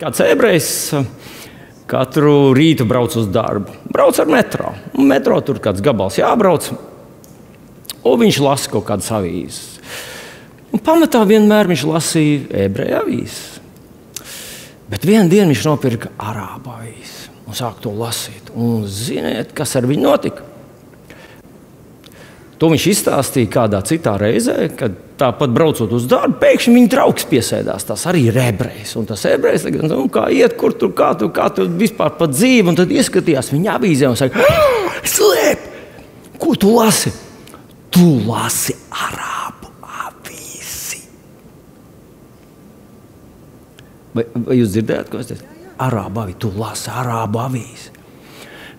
Kāds ebrejs katru rītu brauc uz darbu. Brauc ar metro. Metro tur kāds gabals jābrauc. Un viņš lasa kaut kādas avīzes. Un pamatā vienmēr viņš lasīja ebreju avīzes. Bet vienu dienu viņš nopirka arābu avīzes un sāk to lasīt. Un ziniet, kas ar viņu notika? To viņš izstāstīja kādā citā reizē, kad tāpat braucot uz darbu, pēkšņi viņa draugs piesēdās. Tas arī ir ebrejs. Un tas ebrejs tagad, kā iet, kur tur, kā tu vispār pa dzīvi. Un tad ieskatījās viņa avīzē un saka, slēp! Ko tu lasi? Tu lasi arābu avīzi. Vai jūs dzirdējāt, ko es teicu? Arābu avīzi, tu lasi arābu avīzi.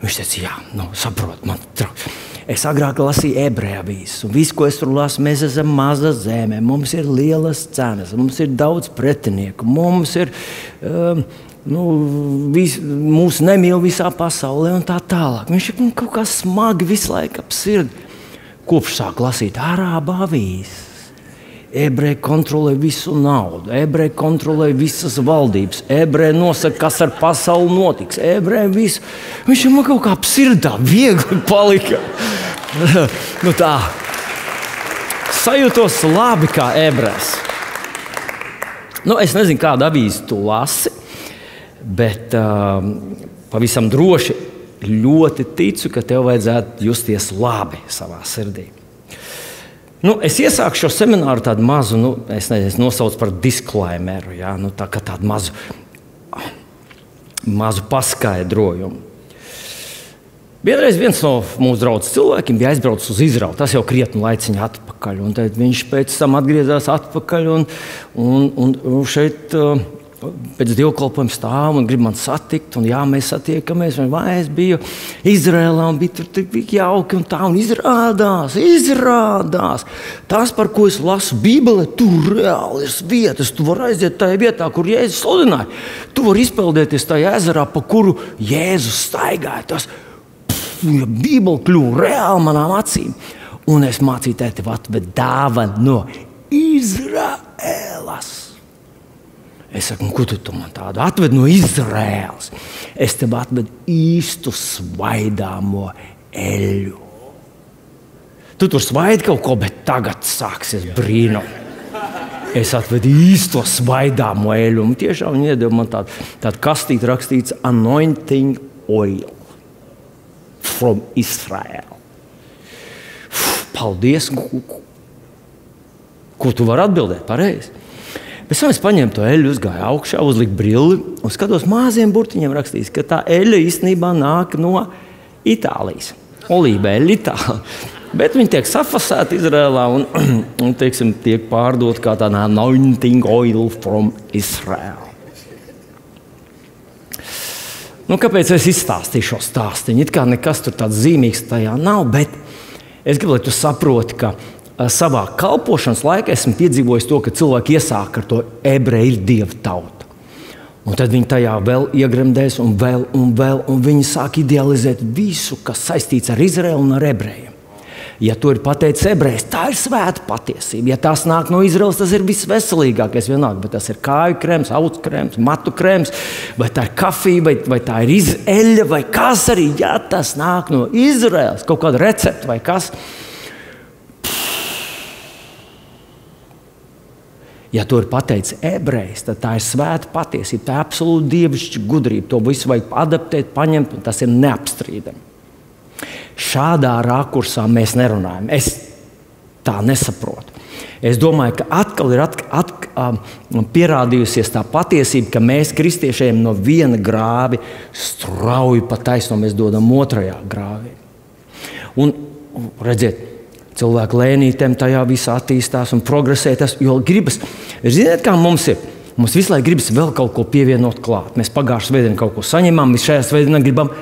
Viņš teica, jā, saprot, man draugs. Es agrāk lasīju ebreju avīzes, un visu, ko es tur lasu, mēs esam maza zeme, mums ir lielas cenas, mums ir daudz pretinieku, mums ir, mūs nemīl visā pasaulē un tā tālāk. Viņš ir kaut kā smagi visu laiku ap sirdi. Kopš sāk lasīt arābu avīzes. Ebreji kontrolē visu naudu, ebreji kontrolē visas valdības, ebreji nosaka, kas ar pasauli notiks, ebreji visu. Viņš man kaut kā ap sirdā viegli palika. Tā. Sajūtos labi kā ebrejs. Es nezinu, kādu avīzi tu lasi, bet pavisam droši ļoti ticu, ka tev vajadzētu justies labi savā sirdī. Es iesāku šo semināru tādu mazu, es nosaucu par disklaimeru, tādu mazu paskaidrojumu. Vienreiz viens no mūsu draudzes cilvēkiem bija aizbraucis uz Izraelu, tas jau krietni laiciņu atpakaļ. Un tad viņš pēc tam atgriezās atpakaļ un šeit pēc dievkalpojuma stāv un grib man satikt. Un mēs satiekamies. Vai es biju Izrēlā un bija tur tik jauki un tā. Un izrādās. Tas, par ko es lasu Bībelē, tur reāli ir vietas. Tu vari aiziet tajā vietā, kur Jēzus sludināja. Tu vari izpeldēties tajā ezerā, pa kuru Jēzus staigāja. Bībele kļuva reāli manām acīm. Un es mācīju tevi atved dāvanu no Izraēlas. Es saku, ko tu man tādu atved no Izraēlas? Es tev atvedu īstu svaidāmo eļu. Tu tur svaidi kaut ko, bet tagad sāksies brīnums. Es atvedu īsto svaidāmo eļu. Un tiešām viņi iedeva man tādu kastīti rakstīts anointing oil from Israel. Paldies. Ko tu vari atbildēt? Pareizi. Pēc tam es paņēmu to eļu, uzgāju augšā, uzliku brilli un skatos maziem burtiņiem rakstīts, ka tā eļa īstenībā nāk no Itālijas. Olīveļa Itālija. Bet viņi tiek safasēti Izrēlā un teiksim, tiek pārdot kā tāda anointing oil from Israel. Kāpēc es izstāstīju šo stāstiņu? It kā nekas tur tāds zīmīgs tajā nav, bet es gribu, lai tu saproti, ka savā kalpošanas laikā esmu piedzīvojis to, ka cilvēki iesāk ar to ebreju ir dieva tauta. Un tad viņi tajā vēl iegremdēs un viņi sāk idealizēt visu, kas saistīts ar Izraelu un ar ebrejiem. Ja to ir pateicis ebrejs, tā ir svēta patiesība. Ja tas nāk no Izraels, tas ir visveselīgākais vienalga, bet tas ir kāju krēms, aucu krēms, matu krēms, vai tā ir kafija, vai tā ir eļļa, vai kas arī, ja tas nāk no Izraels, kaut kāda recepte vai kas. Ja to ir pateicis ebrejs, tad tā ir svēta patiesība, tā ir absolūti dievišķa gudrība. To visu vajag adaptēt, paņemt, un tas ir neapstrīdami. Šādā rakursā mēs nerunājam. Es tā nesaprotu. Es domāju, ka atkal ir pierādījusies tā patiesība, ka mēs kristiešiem no viena grāvi strauji pa taisno mēs dodam otrajā grāvī. Un redziet, cilvēki lēnītēm tajā visā attīstās un progresē. Jo gribas, ziniet, kā mums ir? Mums visu laiku gribas vēl kaut ko pievienot klāt. Mēs pagājušajā svētdienā kaut ko saņemam, mēs šajā svētdienā gribam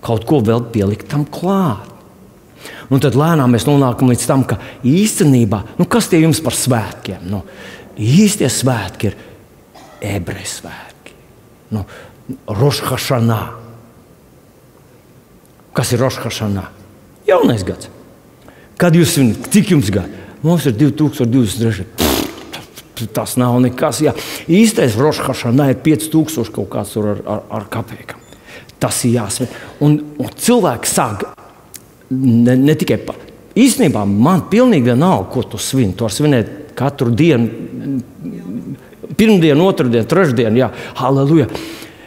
kaut ko vēl pielikt tam klāt. Un tad lēnām mēs nonākam līdz tam, ka īstenībā, kas tie jums par svētkiem? Īstie svētki ir ebreju svētki. Rosh Hashanah. Kas ir Rosh Hashanah? Jaunais gads. Kad jūs svinat? Cik jums gadi? Mums ir 2023. tas nav nekas. Jā. Īstais Rosh Hašanā ir 5000 kaut kāds tur ar kapēkam. Tas ir jāsvin. Un cilvēki sāk ne tikai īstenībā man pilnīgi vienalga, ko tu svin. Tu var svinēt katru dienu, pirmdienu, otrdienu, trešdienu, jā, halleluja.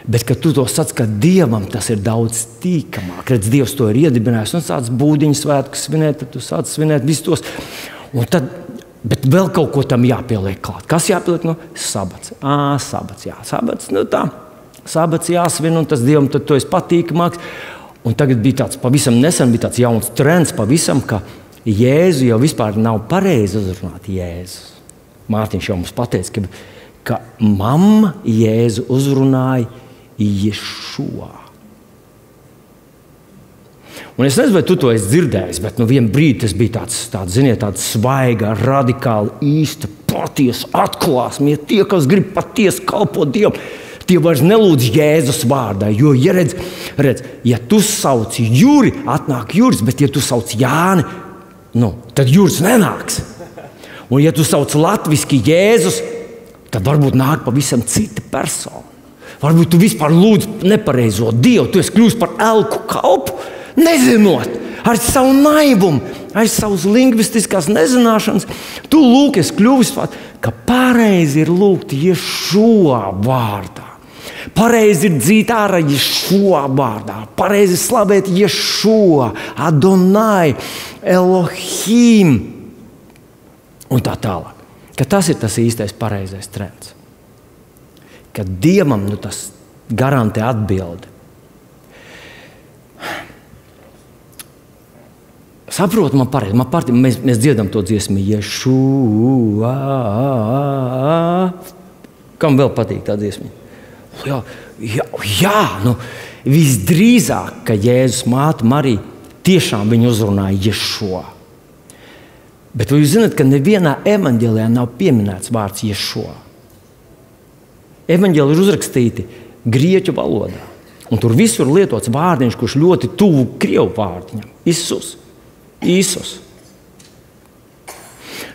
Bet, kad tu to sac, ka Dievam tas ir daudz tīkamāk, redz, Dievs to ir iedibinājis, un sāc būdiņu svētkus svinēt, tad tu sāc svinēt visus tos. Un tad, bet vēl kaut ko tam jāpieliek klāt. Kas jāpieliek? Sabats. Sabats, jā, sabats, tā. Sabats jāsvin, un tas Dievam tad to ir patīkamāks. Un tagad bija tāds, pavisam nesen bija tāds jauns trends pavisam, ka Jēzu jau vispār nav pareizi uzrunāt Jēzus. Mārtiņš jau mums pateica, ka mamma Jēzu uzrunāja Ješua. Un es nezinu, vai tu to esi dzirdējis, bet vienu brīdi tas bija tāds svaiga, radikāli īsta, patiesa atklāsme. Ja tie, kas grib patiesi kalpot Dievam, tie vairs nelūdz Jēzus vārdā. Jo, ja redz, ja tu sauc Juri, atnāk Juris, bet ja tu sauc Jāni, tad Juris nenāks. Un ja tu sauc latviski Jēzus, tad varbūt nāk pavisam cita persona. Varbūt tu vispār lūdz nepareizo Dievu, tu esi kļūst par elku kalpu, nezinot, ar savu naivumu, ar savas lingvistiskās nezināšanas. Tu lūk, esi kļuvis, ka pareizi ir lūgt Ješua vārdā. Pareizi ir dzīt ārā Ješua vārdā. Pareizi slavēt Ješua, Adonai, Elohim un tā tālāk. Ka tas ir tas īstais pareizais trends. Ka Dievam tas garantē atbildi. Saprotu, man pareizi. Mēs dziedam to dziesmu Ješua. Kam vēl patīk tā dziesma? Jā, visdrīzāk, ka Jēzus māte Marija tiešām viņu uzrunāja Ješua. Bet vai jūs zināt, ka nevienā evaņģēlijā nav pieminēts vārds Ješua? Evaņģēli ir uzrakstīti grieķu valodā. Un tur visur lietots vārdiņš, kurš ļoti tuvu krievu vārdiņam. Īsus.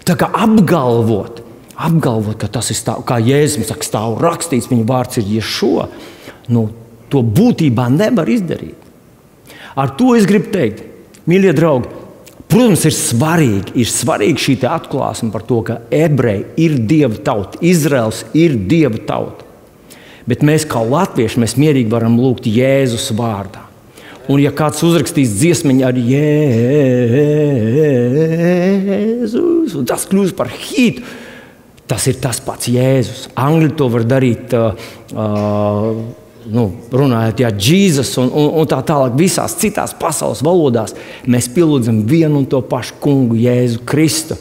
Tā kā apgalvot, ka tas ir stāv, kā Jēzus saka, stāv rakstīts, viņa vārds ir Ješua, to būtībā nevar izdarīt. Ar to es gribu teikt, mīļie draugi, protams, ir svarīgi šī atklāsme par to, ka ebreji ir Dieva tauta, Izraels ir Dieva tauta. Bet mēs kā latvieši, mēs mierīgi varam lūgt Jēzus vārdā. Un ja kāds uzrakstīs dziesmiņu ar Jēzus, un tas kļūst par hītu, tas ir tas pats Jēzus. Angļi to var darīt, runājot, Jesus un tā tālāk visās citās pasaules valodās. Mēs pielūdzam vienu un to pašu kungu Jēzu Kristu.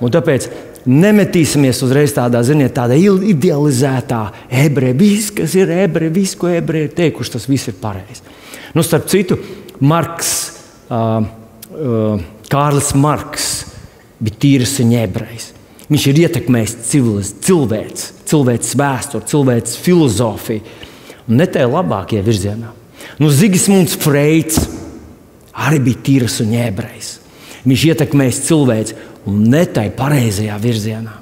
Un tāpēc nemetīsimies uzreiz tādā idealizētā ebreja. Viss, kas ir ebreja, viss, ko ebreji ir teikuši, tas viss ir pareizi. Starp citu, Kārlis Marks bija tīrasiņa ebrejs. Viņš ir ietekmējis cilvēces vēsturi, cilvēces filozofiju. Un ne tajā labākajā virzienā. Zigismunds Freids arī bija tīrasiņa ebrejs. Viņš ietekmējis cilvēci un ne tajā pareizajā virzienā.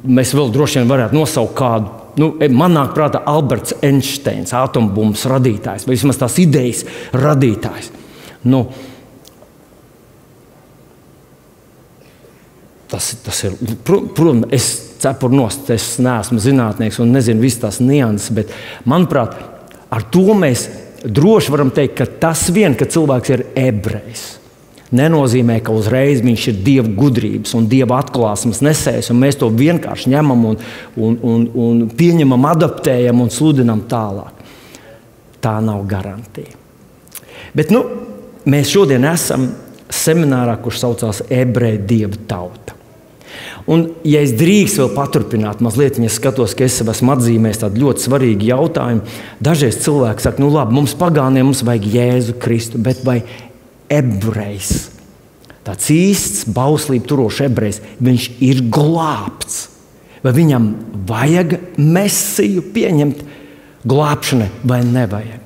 Mēs vēl droši vien varētu nosaukt kādu. Man nāk prātā Alberts Einsteins, atombumbas radītājs, vai vismaz tās idejas radītājs. Tas ir, protams, es cepuru nost, es neesmu zinātnieks un nezinu visas tās nianses, bet, manuprāt, ar to mēs droši varam teikt, ka tas vien, ka cilvēks ir ebrejs, nenozīmē, ka uzreiz viņš ir Dieva gudrības un Dieva atklāsmes nesējs, un mēs to vienkārši ņemam un pieņemam, adaptējam un sludinam tālāk. Tā nav garantija. Bet mēs šodien esam seminārā, kurš saucās Ebreju Dieva tauta. Un, ja es drīkst vēl paturpināt mazliet, ja skatos, ka es esmu atzīmējis tādu ļoti svarīgu jautājumu, dažreiz cilvēki saka, labi, mums pagāniem mums vajag Jēzu Kristu, bet vai ebrejs, tāds īsts bauslību turošs ebrejs, viņš ir glābts? Vai viņam vajag mesiju pieņemt glābšanai vai nevajag?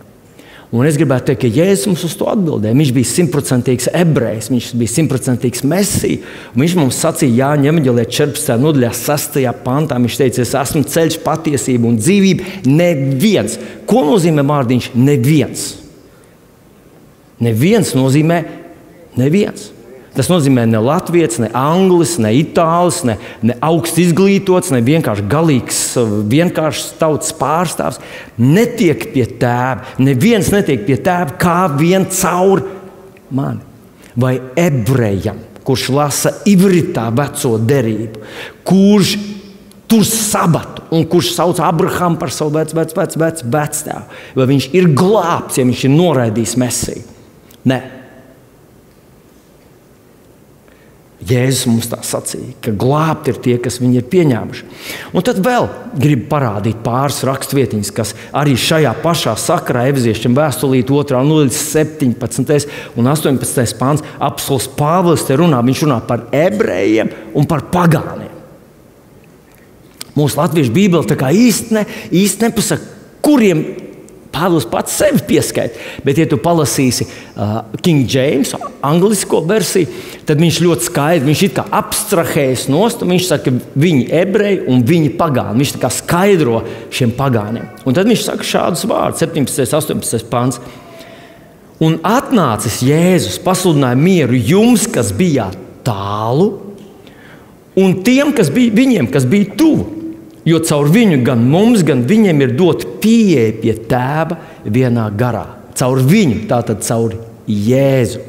Un es gribētu teikt, ka Jēzus mums uz to atbildēja. Viņš bija 100% ebrejs, viņš bija 100% mesija. Viņš mums sacīja Jāņa evaņģēlijā 14. nodaļā 6. pantā. Viņš teica, es esmu ceļš, patiesība un dzīvība. Neviens. Ko nozīmē vārdiņš neviens? Neviens nozīmē neviens. Tas nozīmē ne latvietis, ne anglis, ne itālis, ne augsts izglītots, ne vienkārši galīgs, vienkāršs tautas pārstāvs. Netiek pie tēva. Neviens netiek pie tēva kā vien caur mani. Vai ebrejam, kurš lasa ivritā veco derību, kurš tur sabatu un kurš sauc Abrahamu par savu vectēvu. Vai viņš ir glābts, ja viņš ir noraidījis Mesiju? Nē. Jēzus mums tā sacīja, ka glābti ir tie, kas viņu ir pieņēmuši. Un tad vēl gribu parādīt pāris rakstvietiņas, kas arī šajā pašā sakarā Efeziešiem vēstulīte 2. nodaļas 17. un 18. pāns apostols Pāvils te runā. Viņš runā par ebrejiem un par pagāniem. Mūsu latviešu bībele tā kā īsti nepasaka, kuriem Pāvils pats sevi pieskaita. Bet, ja tu palasīsi King James, anglisko versiju, tad viņš ļoti skaidri, viņš it kā abstrahējas nost, un viņš saka, ka viņi ebreji un viņi pagāni. Viņš tā kā skaidro šiem pagāniem. Un tad viņš saka šādus vārdus, 17. 18. pants. Un atnācis Jēzus pasludināja mieru jums, kas bijāt tālu, un tiem, kas bija viņiem, kas bija tuvu. Jo caur viņu gan mums, gan viņiem ir dot pieeja pie tēva vienā garā. Caur viņu, tātad caur Jēzu.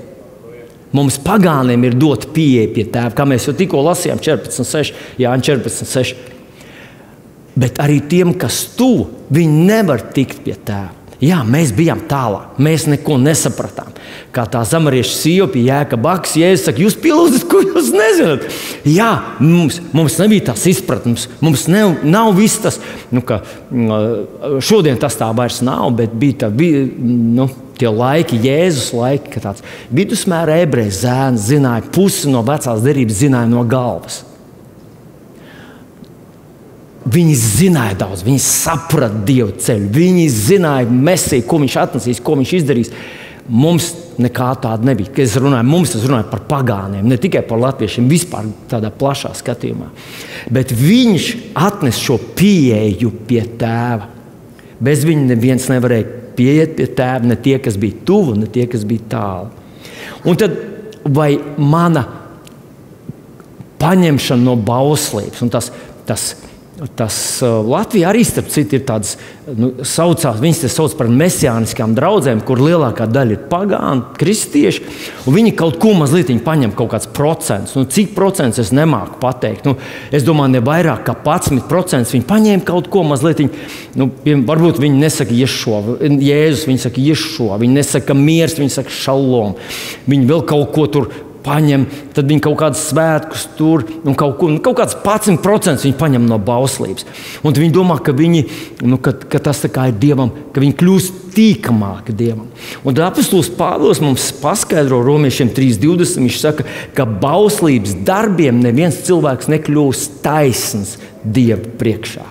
Mums pagāniem ir dot pieeja pie tēva, kā mēs jau tikko lasījām 14.6, Jāņa 14.6. Bet arī tiem, kas tuvu, viņi nevar tikt pie tēva. Jā, mēs bijām tālāk, mēs neko nesapratām. Kā tā samarieša sieva pie Jēkaba akas, Jēzus saka, jūs pilūdzat, ko jūs nezināt. Jā, mums nebija tās izpratnes, mums nav viss tas, šodien tas tā vairs nav, bet bija tie laiki, Jēzus laiki, ka tāds vidusmēra ebrejs zēns zināja pusi no vecās derības, zināja no galvas. Viņi zināja daudz, viņi saprata Dievu ceļu, viņi zināja Mesiju, ko viņš atnesīs, ko viņš izdarīs. Mums nekā tāda nebija. Kad es runāju par pagāniem, ne tikai par latviešiem, vispār tādā plašā skatījumā. Bet viņš atnes šo pieeju pie tēva. Bez viņa neviens nevarēja pieiet pie tēva, ne tie, kas bija tuvu, ne tie, kas bija tālu. Un tad vai mana paņemšana no bauslības, un tas Latvijā arī, starp citu, ir tādas, viņas te sauc par mesijāniskām draudzēm, kur lielākā daļa ir pagāni, kristieši, un viņi kaut ko mazliet paņem kaut kāds procents. Cik procents es nemāku pateikt. Es domāju, ne vairāk kā 11% viņi paņēma kaut ko mazliet. Varbūt viņi nesaka Jēzus, viņi saka Ješua, viņi nesaka miers, viņi saka šalom. Viņi vēl kaut ko tur paņem, tad viņi kaut kādus svētkus tur, un kaut kāds 11% viņi paņem no bauslības. Un viņi domā, ka ka tas tā kā ir Dievam, ka viņi kļūst tīkamāki Dievam. Un tad apostols Pāvils mums paskaidro Romiešiem 3.20, viņš saka, ka bauslības darbiem neviens cilvēks nekļūst taisns Dieva priekšā.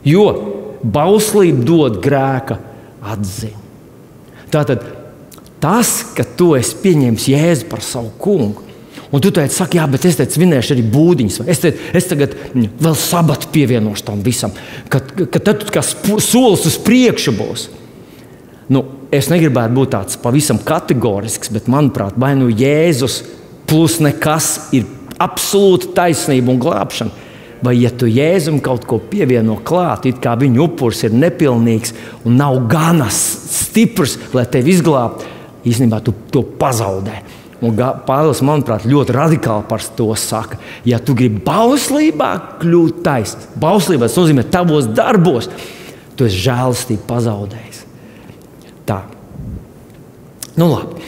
Jo bauslība dod grēka atziņu. Tātad tas, ka tu esi pieņēmis Jēzu par savu kungu, un tu saki, jā, bet es svinēšu arī būdiņas, es tagad vēl sabatu pievienošu tam visam, ka tad tu kā solis uz priekšu būs. Es negribētu būt tāds pavisam kategorisks, bet, manuprāt, vai Jēzus plus nekas ir absolūta taisnība un glābšana, vai ja tu Jēzum kaut ko pievieno klāt, it kā viņa upuris ir nepilnīgs un nav gana stiprs, lai tevi izglābtu, īstenībā tu to pazaudē. Un Pāvils, manuprāt, ļoti radikāli par to saka. Ja tu gribi bauslībā kļūt taisns, bauslībā tas nozīmē tavos darbos, tu esi žēlastību pazaudējis. Tā. Labi.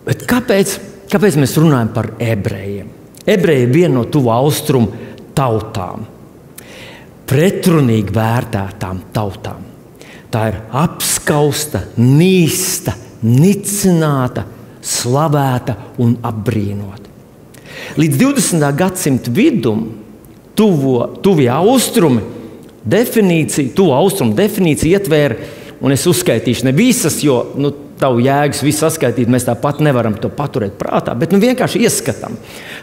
Bet kāpēc mēs runājam par ebrejiem? Ebreji ir viena no tuvu austrumu tautām, pretrunīgi vērtētām tautām. Tā ir apskausta, nīsta, nicināta, slavēta un apbrīnota. Līdz 20. gadsimta vidum tuvie austrumi definīcija ietvēra un es uzskaitīšu ne visas, jo tavu jēgas visu saskaitīt, mēs tāpat nevaram to paturēt prātā, bet vienkārši ieskatām.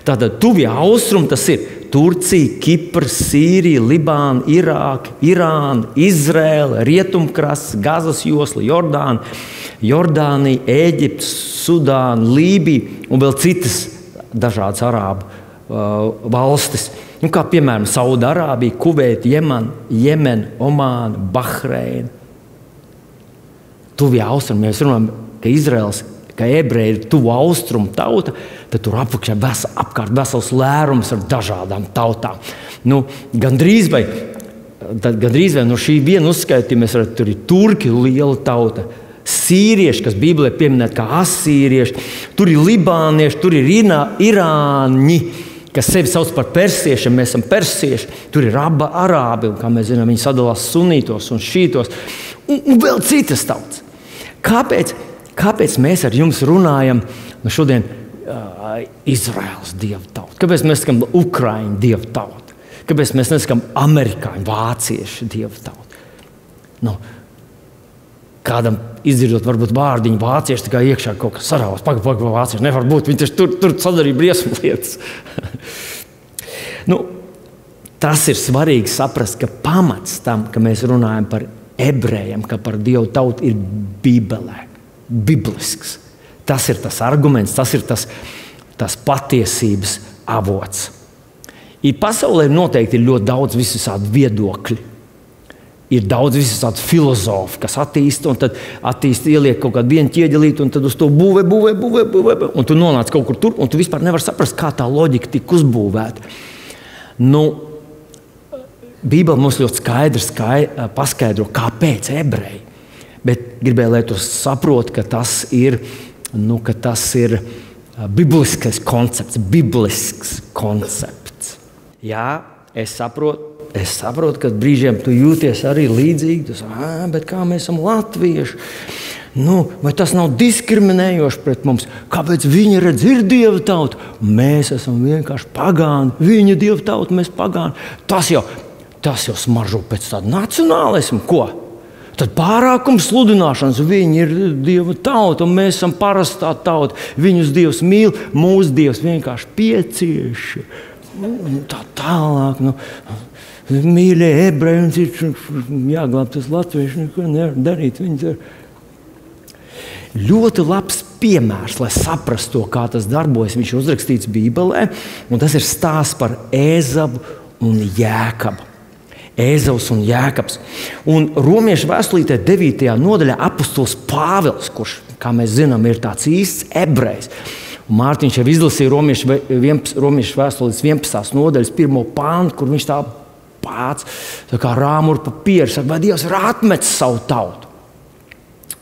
Tātad tuvie austrumi tas ir Turcija, Kipra, Sīrija, Libāna, Irāka, Irāna, Izraela, Rietumkrasts, Gazas josla, Jordānija, Ēģipte, Sudāna, Lībija un vēl citas dažādas arābu valstis. Kā piemēram Saudarābija, Kuveita, Jemena, Omāna, Bahreina. Tuvie austrumi, ja mēs runājam, ka Izraels, ka ebreji ir tuvu austrumu tauta, tad tur apakšā apkārt vesels lērums ar dažādām tautām. Gandrīz vai no šī viena uzskaitījuma mēs redzam, tur ir turki, liela tauta, sīrieši, kas Bībelē pieminēti kā asīrieši, tur ir libānieši, tur ir irāņi, kas sevi sauc par persiešiem, mēs esam persieši, tur ir arābi, un, kā mēs zinām, viņi sadalās sunītos un šītos, un vēl citas tautas. Kāpēc mēs ar jums runājam šodien Izraels dievu tautu? Kāpēc mēs sakām Ukraiņu dievu tautu? Kāpēc mēs nesakām amerikāņu, vāciešu dievu tautu? Kādam izdzirdot varbūt vārdiņu vācieši, tā kā iekšā kaut kas sarāvās, pagaid, vācieši nevar būt, viņi tur sadarīja briesmu lietas. Tas ir svarīgi saprast, ka pamats tam, ka mēs runājam par ebrejiem, ka par dievu tautu ir Bībelē, biblisks. Tas ir tas arguments, tas ir tas patiesības avots. Pasaulē noteikti ir ļoti daudz visādi viedokļi. Ir daudz visādi filozofi, kas attīsta, un tad ieliek kaut kādu vienu ķieģelīti, un tad uz to būvē, un tu nonāc kaut kur tur, un tu vispār nevar saprast, kā tā loģika tika uzbūvēta. Bībele mums ļoti skaidrs paskaidro, kāpēc ebreji. Bet gribēju, lai tu saproti, ka tas ir biblisks koncepts. Jā, es saprotu, ka brīžiem tu jūties arī līdzīgi. Tu saki, bet kā mēs esam latvieši? Vai tas nav diskriminējoši pret mums? Kāpēc viņi redz, ir dieva tauta? Mēs esam vienkārši pagāni. Viņa dieva tauta, mēs pagāni. Tas jau smaržo pēc tāda nacionālisma. Ko? Tad pārākums sludināšanas. Viņi ir dieva tauta, un mēs esam parastā tauta. Viņus dievs mīl, mūsu dievs vienkārši piecieši. Tā tālāk. Mīļie ebreji, jāglāb tas latvieši, neko nevar darīt. Ļoti labs piemērs, lai saprastu to, kā tas darbojas. Viņš ir uzrakstīts Bībelē, un tas ir stāsts par Ēzavu un Jēkabu. Ēzavs un Jēkabs. Un Romiešu vēstulītē 9. nodaļā apostols Pāvils, kurš, kā mēs zinām, ir tāds īsts ebrejs. Mārtiņš jau izlasīja Romiešu vēstulītes 11. nodaļas 1. pāntu, kur viņš tā pāc, tā kā rāmuru papīru, saka, vai Dievs ir atmetis savu tautu.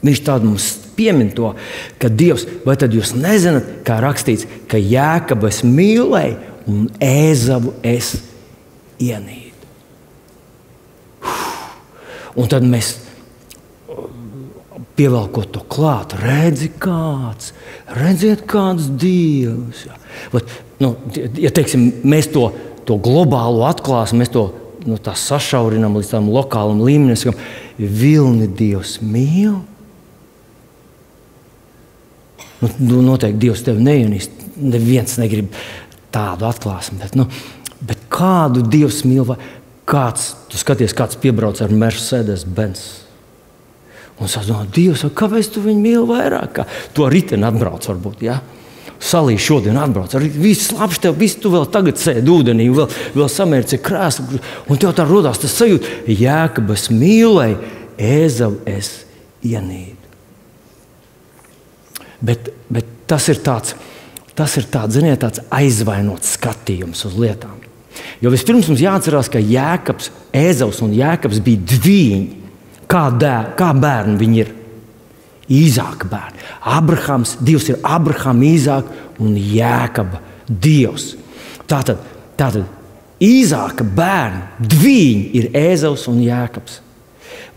Viņš tādu mums piemin to, ka Dievs, vai tad jūs nezināt, kā rakstīts, ka Jēkabu es mīlēju un Ēzavu es ienīdu. Un tad mēs pievelkot to klāt, redziet kāds Dievs. Ja teiksim, mēs to globālo atklāsim, mēs to tā sašaurinām līdz tam lokālam līmenim, vilni Dievs mīl. Noteikti Dievs tevi neienīst. Neviens negrib tādu atklāsmi. Bet kādu Dievs mīl? Tu skaties, kāds piebrauc ar Mercedes-Benz. Un saka, Dievs, kāpēc tu viņu mīli vairāk? Tu ar riteni atbrauc varbūt, ja? Salī šodien atbrauc. Viss labs tev, viss tu vēl tagad sēdi ūdenī, vēl samērci krēslu. Un tev tā rodās tas sajūta, Jēkabu es mīlēju, Ēzavu es ienīdu. Bet tas ir tāds, ziniet, tāds aizvainots skatījums uz lietām. Jo vispirms mums jāatcerās, ka Ēzavs un Jēkabs bija dvīņi. Kā bērni viņi ir? Īzāka bērni. Dievs ir Abrahama, Īzāka un Jēkaba Dievs. Tātad Īzāka bērni, dvīņi ir Ēzavs un Jēkabs.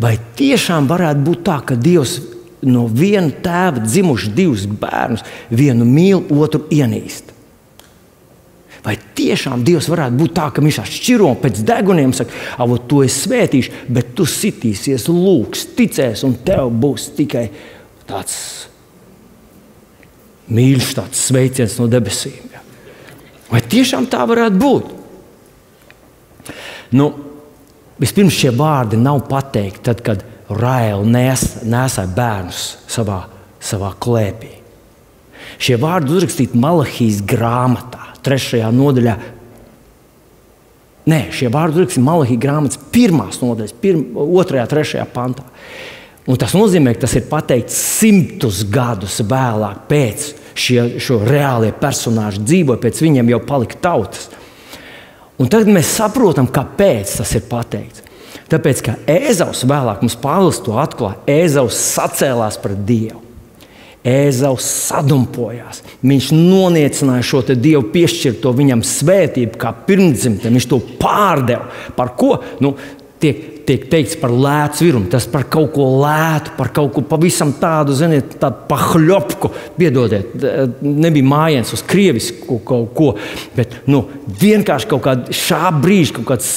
Vai tiešām varētu būt tā, ka Dievs no viena tēva dzimuši divus bērnus, vienu mīl, otru ienīst? Vai tiešām Dievs varētu būt tā, ka viņš šķiro pēc deguniem, saka, avot, tu esi svētīšu, bet tu sitīsies, lūgs, ticēs, un tev būs tikai tāds mīļš, tāds sveiciens no debesīm. Ja? Vai tiešām tā varētu būt? Nu, vispirms šie vārdi nav pateikti tad, kad Raēla nesāja bērnus savā klēpī. Šie vārdi uzrakstīti Malahijas grāmatā, 3. nodaļā. Nē, šie vārdi uzrakstīti Malahijas grāmatas 1. nodaļas, 2., 3. pantā. Un tas nozīmē, ka tas ir pateikts 100 gadus vēlāk pēc šo reālie personāži dzīvoja, pēc viņiem jau palika tautas. Un tagad mēs saprotam, kāpēc tas ir pateikts. Tāpēc, ka Ēzaus vēlāk mums Pāvils to atklāja, Ēzaus sacēlās pret Dievu. Ēzaus sadumpojās. Viņš noniecināja šo Dievu piešķirto viņam svētību kā pirmdzimteni. Viņš to pārdeva. Par ko? Nu, tiek teikts par lētu svirumu. Tas par kaut ko lētu, par kaut ko pavisam tādu, ziniet, tādu pahļopku. Piedodiet, nebija mājiens uz krievisku kaut ko, bet vienkārši kaut kādu šā brīža, kaut kāds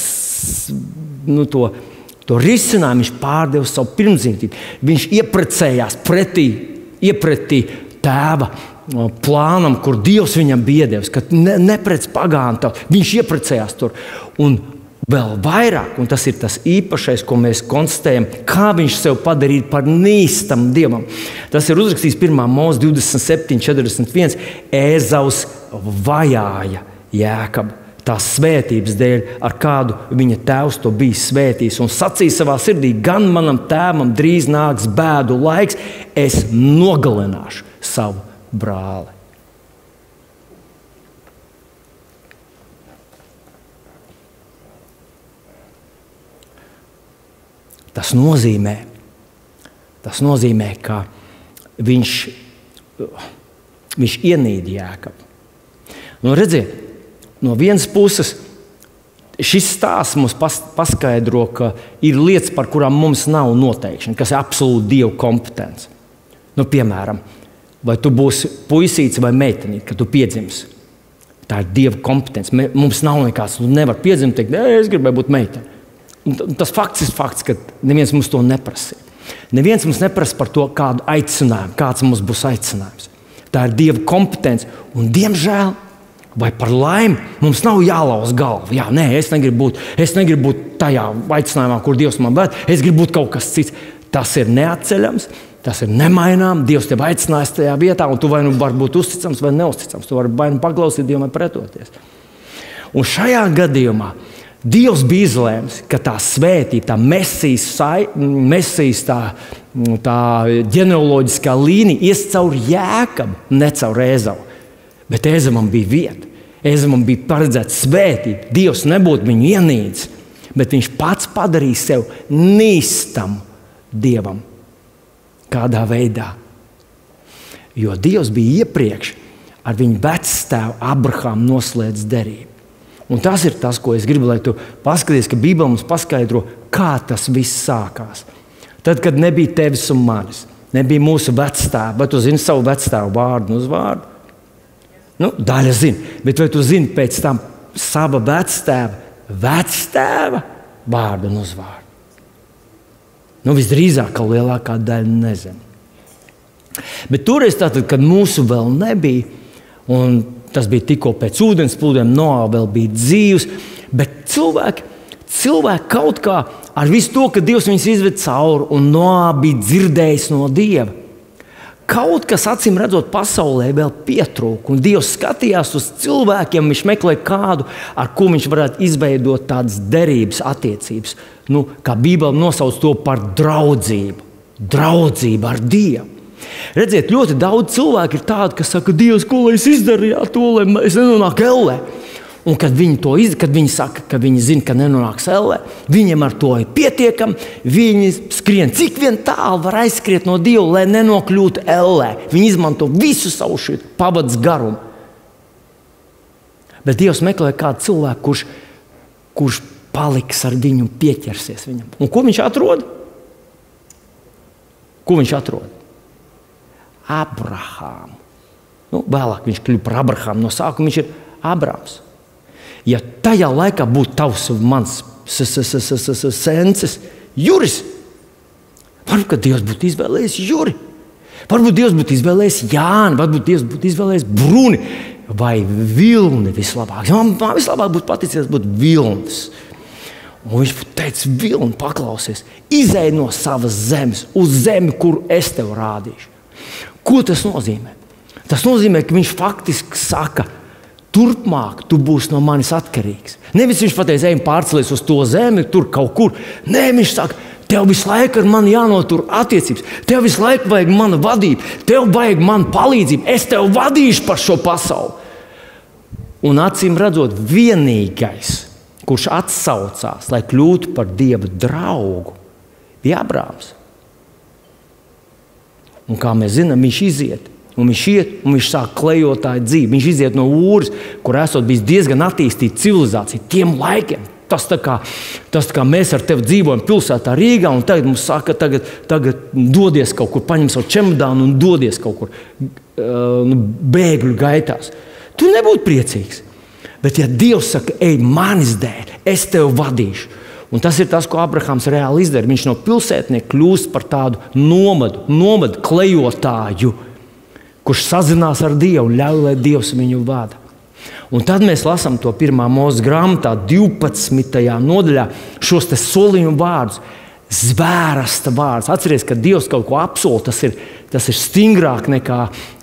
to risinājumu viņš pārdeva savu pirmdzimtību. Viņš ieprecējās iepretī tēva plānam, kur Dievs viņam bija devis, ka neprec pagānu tautu. Viņš ieprecējās tur. Un vēl vairāk, un tas ir tas īpašais, ko mēs konstatējam, kā viņš sev padarīja par nīstamu Dievam. Tas ir uzrakstīts 1. Mūzes 27:41. Ēzaus vajāja Jēkabu tās svētības dēļ, ar kādu viņa tēvs to bija svētījis, un sacīja savā sirdī, gan manam tēvam drīz nāks bēdu laiks, es nogalināšu savu brāli. Tas nozīmē, ka viņš ienīda Jēkabu. Redziet, no vienas puses šis stāsts mums paskaidro, ka ir lietas, par kurām mums nav noteikšana, kas ir absolūti Dieva kompetence. Piemēram, vai tu būsi puisīts vai meitenīte, kad tu piedzimsi. Tā ir Dieva kompetence. Mums nav nekāds, tu nevar piedzimt, teikt, es gribēju būt meitene. Un tas fakts ir fakts, ka neviens mums to neprasa. Neviens mums neprasa par to, kādu aicinājumu, kāds mums būs aicinājums. Tā ir Dieva kompetence. Un, diemžēl, vai par laimi, mums nav jālauz galva. Jā, nē, es negribu būt tajā aicinājumā, kur Dievs man ved. Es gribu būt kaut kas cits. Tas ir neatceļams, tas ir nemainām. Dievs tev aicinājis tajā vietā, un tu vai nu vari būt uzticams vai neuzticams. Tu vari vai nu paklausīt Dievam vai pretoties. Un šajā gadījumā Dievs bija izlēmis, ka tā svētība, tā Mesijas tā ģenealoģiskā līnija ies caur Jēkabu, ne caur Ēzavu. Bet Ēzavam bija vieta. Ēzavam bija paredzēta svētība. Dievs nebūtu viņu ienīdis, bet viņš pats padarīja sev nīstamu Dievam. Kādā veidā? Jo Dievs bija iepriekš ar viņu vectēvu Abrahāmu noslēdz derību. Un tas ir tas, ko es gribu, lai tu paskaties, ka Bībele mums paskaidro, kā tas viss sākās. Tad, kad nebija tevis un manis, nebija mūsu vectēva, vai tu zini savu vectēvu vārdu un uzvārdu? Daļa zina, bet vai tu zini pēc tam sava vectēva vārdu un uzvārdu? Visdrīzāk, ka lielākā daļa nezina. Bet toreiz, tātad, kad mūsu vēl nebija, un tas bija tikko pēc ūdens plūdiem, Noā vēl bija dzīvs, bet cilvēki kaut kā ar visu to, ka Dievs viņus izved cauri, un Noā bija dzirdējis no Dieva. Kaut kas, acīm redzot, pasaulē vēl pietrūka, un Dievs skatījās uz cilvēkiem, viņš meklēja kādu, ar ko viņš varētu izveidot tādas derības attiecības. Kā Bībele nosauc to par draudzību. Draudzība ar Dievu. Redziet, ļoti daudz cilvēku ir tādi, kas saka, Dievs, ko lai es izdarīju to, lai es nenonāku ellē. Un kad viņi saka, ka viņi zina, ka nenonāks ellē, viņiem ar to ir pietiekami, viņi skrien cik vien tālu var aizskriet no Dieva, lai nenokļūtu ellē. Viņi izmanto visu savu šī pavads garumu. Bet Dievs meklē kādu cilvēku, kurš paliks ar viņu un pieķersies viņam. Un ko viņš atrod? Ko viņš atrod? Abrahāmu. Vēlāk viņš kļuva par Abrahāmu. No sākuma viņš ir Abrams. Ja tajā laikā būtu tavs un mans senses Juris, varbūt Dievs būtu izvēlējies Juri, varbūt Dievs būtu izvēlējies Jāni, varbūt Dievs būtu izvēlējies Bruni vai Vilni vislabāk. Man vislabāk būtu paticies būt Vilnis. Un viņš teica, Vilni, paklausies, izej no savas zemes uz zemi, kuru es tev rādīšu. Ko tas nozīmē? Tas nozīmē, ka viņš faktiski saka, turpmāk tu būsi no manis atkarīgs. Nevis viņš pateica, ejam pārcelies uz to zemi, tur kaut kur. Nē, viņš saka, tev visu laiku ar mani jānotur attiecības. Tev visu laiku vajag mana vadība. Tev vajag mana palīdzība. Es tev vadīšu par šo pasauli. Un acīm redzot, vienīgais, kurš atsaucās, lai kļūtu par Dieva draugu, bija Abrahams. Un kā mēs zinām, viņš iziet. Un viņš iet, un viņš sāk klejotāju dzīvi. Viņš iziet no Ūras, kur esot bijis diezgan attīstīta civilizācija tiem laikiem. Tas tā kā mēs ar tevi dzīvojam pilsētā Rīgā, un tagad mums saka, tagad dodies kaut kur, paņem savu čemodānu un dodies kaut kur bēgļu gaitās. Tu nebūtu priecīgs. Bet ja Dievs saka, ej manis dēļ, es tevi vadīšu. Un tas ir tas, ko Abrahams reāli izdara. Viņš no pilsētnieka kļūst par tādu nomadu klejotāju, kurš sazinās ar Dievu un ļauj, lai Dievs viņu vada. Un tad mēs lasām to 1. Mūzes grāmatā, 12. nodaļā, šos te solījumu vārdus. Zvērsta vārds. Atceries, ka Dievs kaut ko apsola, tas ir stingrāk nekā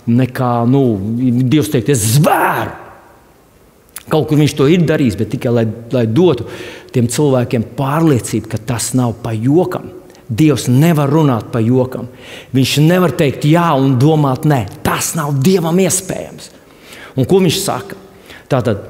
Dievs teikt, es zvēru. Kaut kur viņš to ir darījis, bet tikai lai dotu tiem cilvēkiem pārliecību, ka tas nav pa jokam. Dievs nevar runāt pa jokam. Viņš nevar teikt jā un domāt nē. Tas nav Dievam iespējams. Un ko viņš saka? Tātad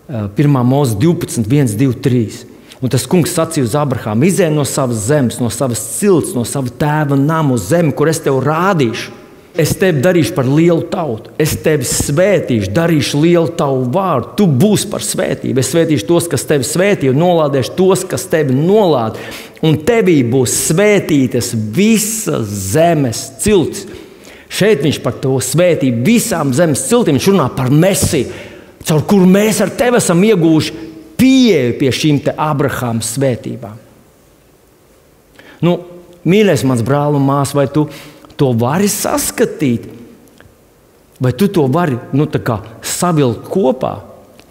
1. Mūzes 12, 1, 2, 3. Un tas kungs sacīja uz Abrahāmu, izej no savas zemes, no savas cilts, no sava tēva nama uz zemi, kur es tev rādīšu. Es tevi darīšu par lielu tautu. Es tevi svētīšu, darīšu lielu tavu vārdu. Tu būsi par svētību. Es svētīšu tos, kas tevi svētī, un nolādēšu tos, kas tevi nolāda. Un tevī būs svētītas visas zemes ciltis. Šeit viņš par to svētību visām zemes ciltīm. Viņš runā par Mesiju, caur kuru mēs ar tevi esam ieguvuši pieeju pie šīm te Abrahāma svētībām. Mīļais mans brāl un mās, vai tu to vari saskatīt? Vai tu to vari savilkt kopā,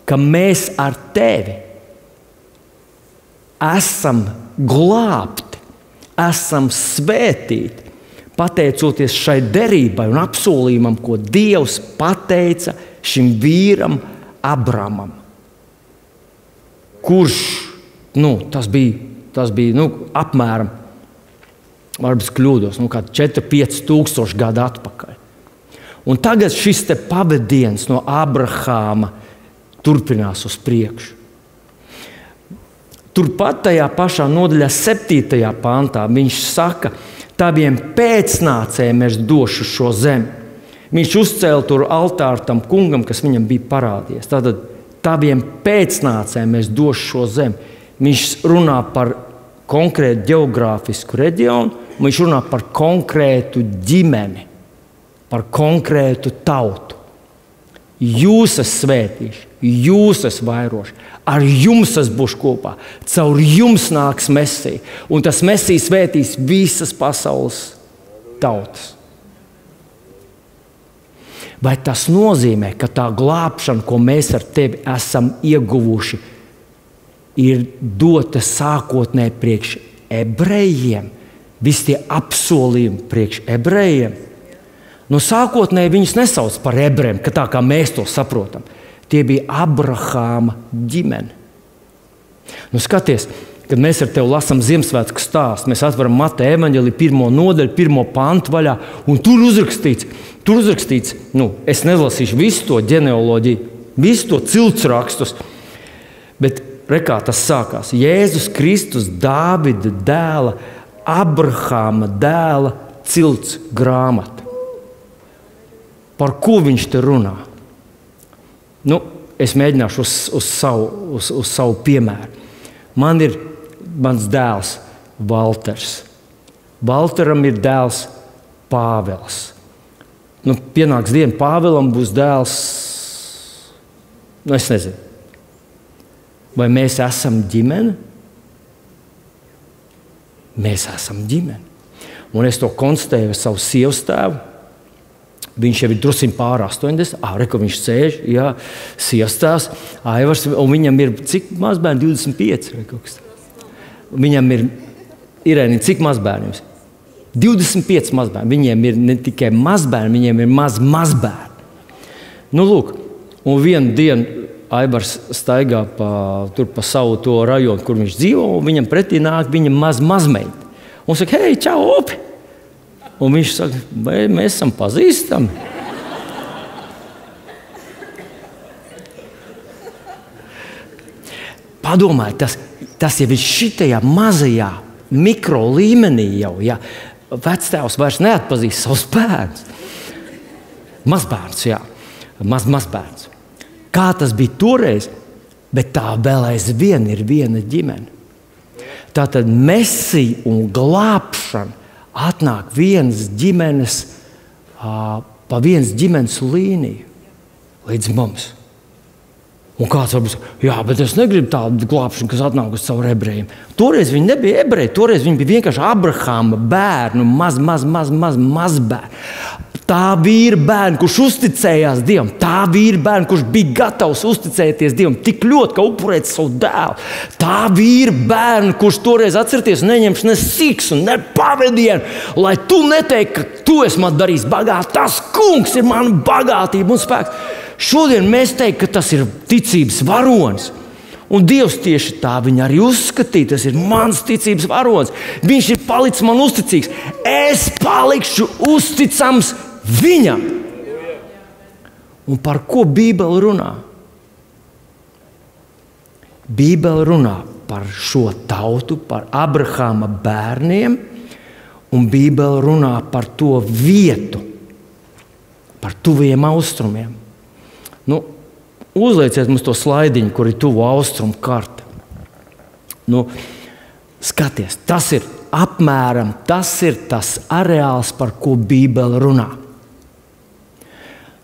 ka mēs ar tevi esam glābti, esam svētīti, pateicoties šai derībai un apsolījumam, ko Dievs pateica šim vīram Abramam, kurš, tas bija apmēram, varbūt kļūdos, kā 4-5 tūkstoši gadu atpakaļ. Un tagad šis te pavadiens no Abrahāma turpinās uz priekšu. Turpat tajā pašā nodaļā 7. pantā viņš saka, taviem pēcnācējiem es došu šo zemi. Viņš uzcēla tur altāru tam kungam, kas viņam bija parādījies. Tātad taviem pēcnācējiem es došu šo zemi. Viņš runā par konkrētu geogrāfisku reģionu, viņš runā par konkrētu ģimeni, par konkrētu tautu. Jūs esat svētīši, jūs esat vairoši, ar jums es būšu kopā, caur jums nāks Mesija, un tas Mesija svētīs visas pasaules tautas. Vai tas nozīmē, ka tā glābšana, ko mēs ar tevi esam ieguvuši, ir dota sākotnēji priekš ebrejiem? Visi tie apsolījumi priekš ebrejiem. Sākotnēji viņus nesauc par ebrejiem, tā kā mēs to saprotam. Tie bija Abrahāma ģimene. Skaties, kad mēs ar tevi lasām Ziemassvētku stāstu, mēs atveram Mateja evaņģēlija 1. nodaļu, 1. pantu vaļā, un tur uzrakstīts, es nelasīšu visu to ģenealoģiju, visu to ciltsrakstus, bet rekā tas sākās. Jēzus Kristus, Dāvida dēla, Abrahāma dēla cilts grāmata. Par ko viņš te runā? Es mēģināšu uz savu piemēru. Man ir mans dēls Valters. Valteram ir dēls Pāvels. Pienāks diena, Pāvelam būs dēls, es nezinu. Vai mēs esam ģimene? Mēs esam ģimene. Un es to konstatēju ar savu sievas tēvu. Viņš jau ir drusciņ pār 80. Kur viņš sēž, jā, sievas tēvs, Aivars, un viņam ir cik mazbērni? 25. Viņam ir, Irēni, cik mazbērni? 25 mazbērni. Viņiem ir ne tikai mazbērni, viņiem ir mazbērni. Nu, lūk, un vienu dienu Aivars staigā pa savu to rajonu, kur viņš dzīvo, un viņam pretī nāk viņa mazmeita. Un saka, hei, čau, opi! Un viņš saka, vai mēs esam pazīstami? Padomājiet, tas jau ir šitajā mazajā mikro līmenī jau, ja vectēvs vairs neatpazīst savus bērnus. Mazbērns, jā, mazbērns. Kā tas bija toreiz, bet tā vēl aizvien ir viena ģimene. Tātad Mesija un glābšana atnāk vienas ģimenes, pa vienas ģimenes līniju līdz mums. Un kāds varbūt saka, jā, bet es negribu tādu glābšanu, kas atnāk uz caur ebrejiem. Toreiz viņi nebija ebreji, toreiz viņi bija vienkārši Abrahama bērnu, mazbērni. Tā vīra bērni, kurš uzticējās Dievam, tā vīra bērni, kurš bija gatavs uzticēties Dievam tik ļoti, ka upurēt savu dēlu. Tā vīra bērni, kurš toreiz atcerieties, neņems ne siksu, ne pavedienu, lai tu neteiksi, ka tu esi man darījis bagāti. Tas kungs ir mana bagātība un spēks. Šodien mēs teiktu, ka tas ir ticības varonis. Un Dievs tieši tā viņu arī uzskatīja. Tas ir mans ticības varonis. Viņš ir palicis man uzticīgs. Es palikšu uzticams viņam. Un par ko Bībele runā? Bībele runā par šo tautu, par Abrahama bērniem, un Bībele runā par to vietu, par tuviem austrumiem. Nu, uzlieciet mums to slaidiņu, kur ir tuvu austrumu karta. Nu, skaties, tas ir apmēram tas areāls, par ko Bībele runā.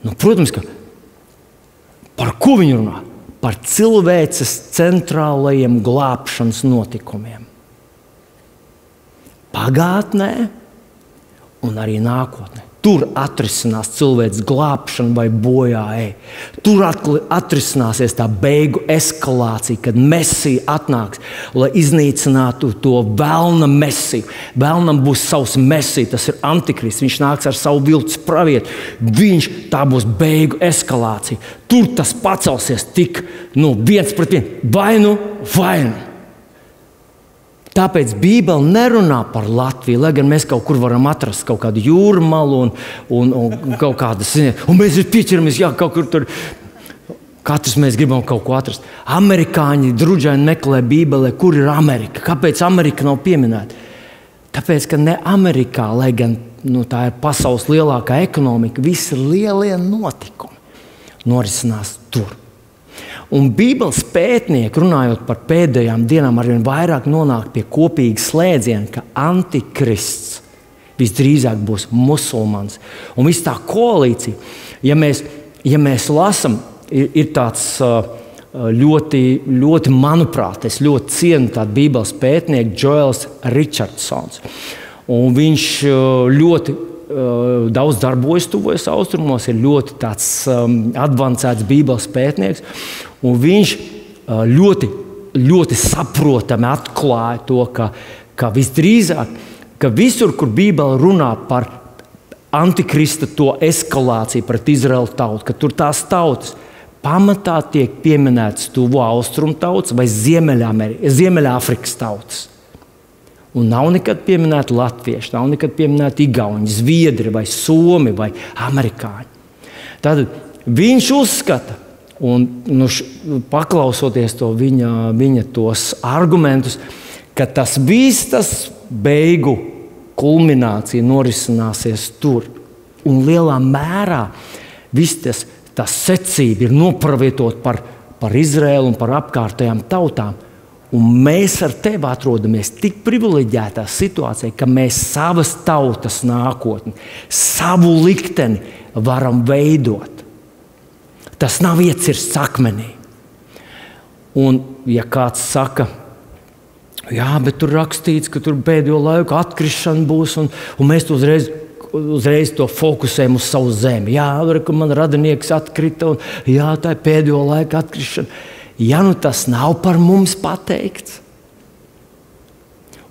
Nu, protams, ka par ko viņi runā? Par cilvēces centrālajiem glābšanas notikumiem. Pagātnē un arī nākotnē. Tur atrisinās cilvēks glābšana vai bojāēji. Tur atrisināsies tā beigu eskalācija, kad Mesija atnāks, lai iznīcinātu to velna Mesiju. Velnam būs savs Mesija, tas ir Antikrists. Viņš nāks ar savu viltus pravietu. Tā būs beigu eskalācija. Tur tas pacelsies tik viens pret vienu. Vainu. Tāpēc Bībele nerunā par Latviju, lai gan mēs kaut kur varam atrast kaut kādu jūrmalu un kaut kādas, un mēs pieķeramies, jā, kaut kur tur. Katrs mēs gribam kaut ko atrast. Amerikāņi druģaini meklē Bībelē, kur ir Amerika. Kāpēc Amerika nav pieminēta? Tāpēc, ka ne Amerikā, lai gan tā ir pasaules lielākā ekonomika, visi lielie notikumi norisinās tur. Un Bībeles pētnieki, runājot par pēdējām dienām, arvien vairāk nonāk pie kopīga slēdziena, ka Antikrists visdrīzāk būs musulmanis. Un viss tā koalīcija, ja mēs lasām, ir tāds ļoti, ļoti, manuprāt, es ļoti cienu tādu Bībeles pētnieku Joels Richardsons. Un viņš ļoti daudz darbojas tuvojos austrumos, ir ļoti tāds advancēts Bībeles pētnieks, un viņš ļoti, ļoti saprotami atklāja to, ka visdrīzāk, ka visur, kur Bībele runā par Antikrista to eskalāciju pret Izraēlu tautu, ka tur tās tautas pamatā tiek pieminētas tuvo austrumu tautas vai Ziemeļāfrikas tautas. Un nav nekad pieminēti latvieši, nav nekad pieminēti igauņi, zviedri vai somi vai amerikāņi. Tad viņš uzskata, un paklausoties to viņa tos argumentus, ka tas viss tas beigu kulminācija norisināsies tur. Un lielā mērā viss tā secība ir nopravietot par Izraēlu un par apkārtējām tautām. Un mēs ar tevi atrodamies tik privileģētā situācijā, ka mēs savas tautas nākotni, savu likteni varam veidot. Tas nav iecirsts akmenī. Un, ja kāds saka, jā, bet tur rakstīts, ka tur pēdējo laiku atkrišana būs, un mēs to uzreiz to fokusējam uz savu zemi. Jā, ka man radinieks atkrita, un jā, tā ir pēdējo laiku atkrišana. Ja nu tas nav par mums pateikts,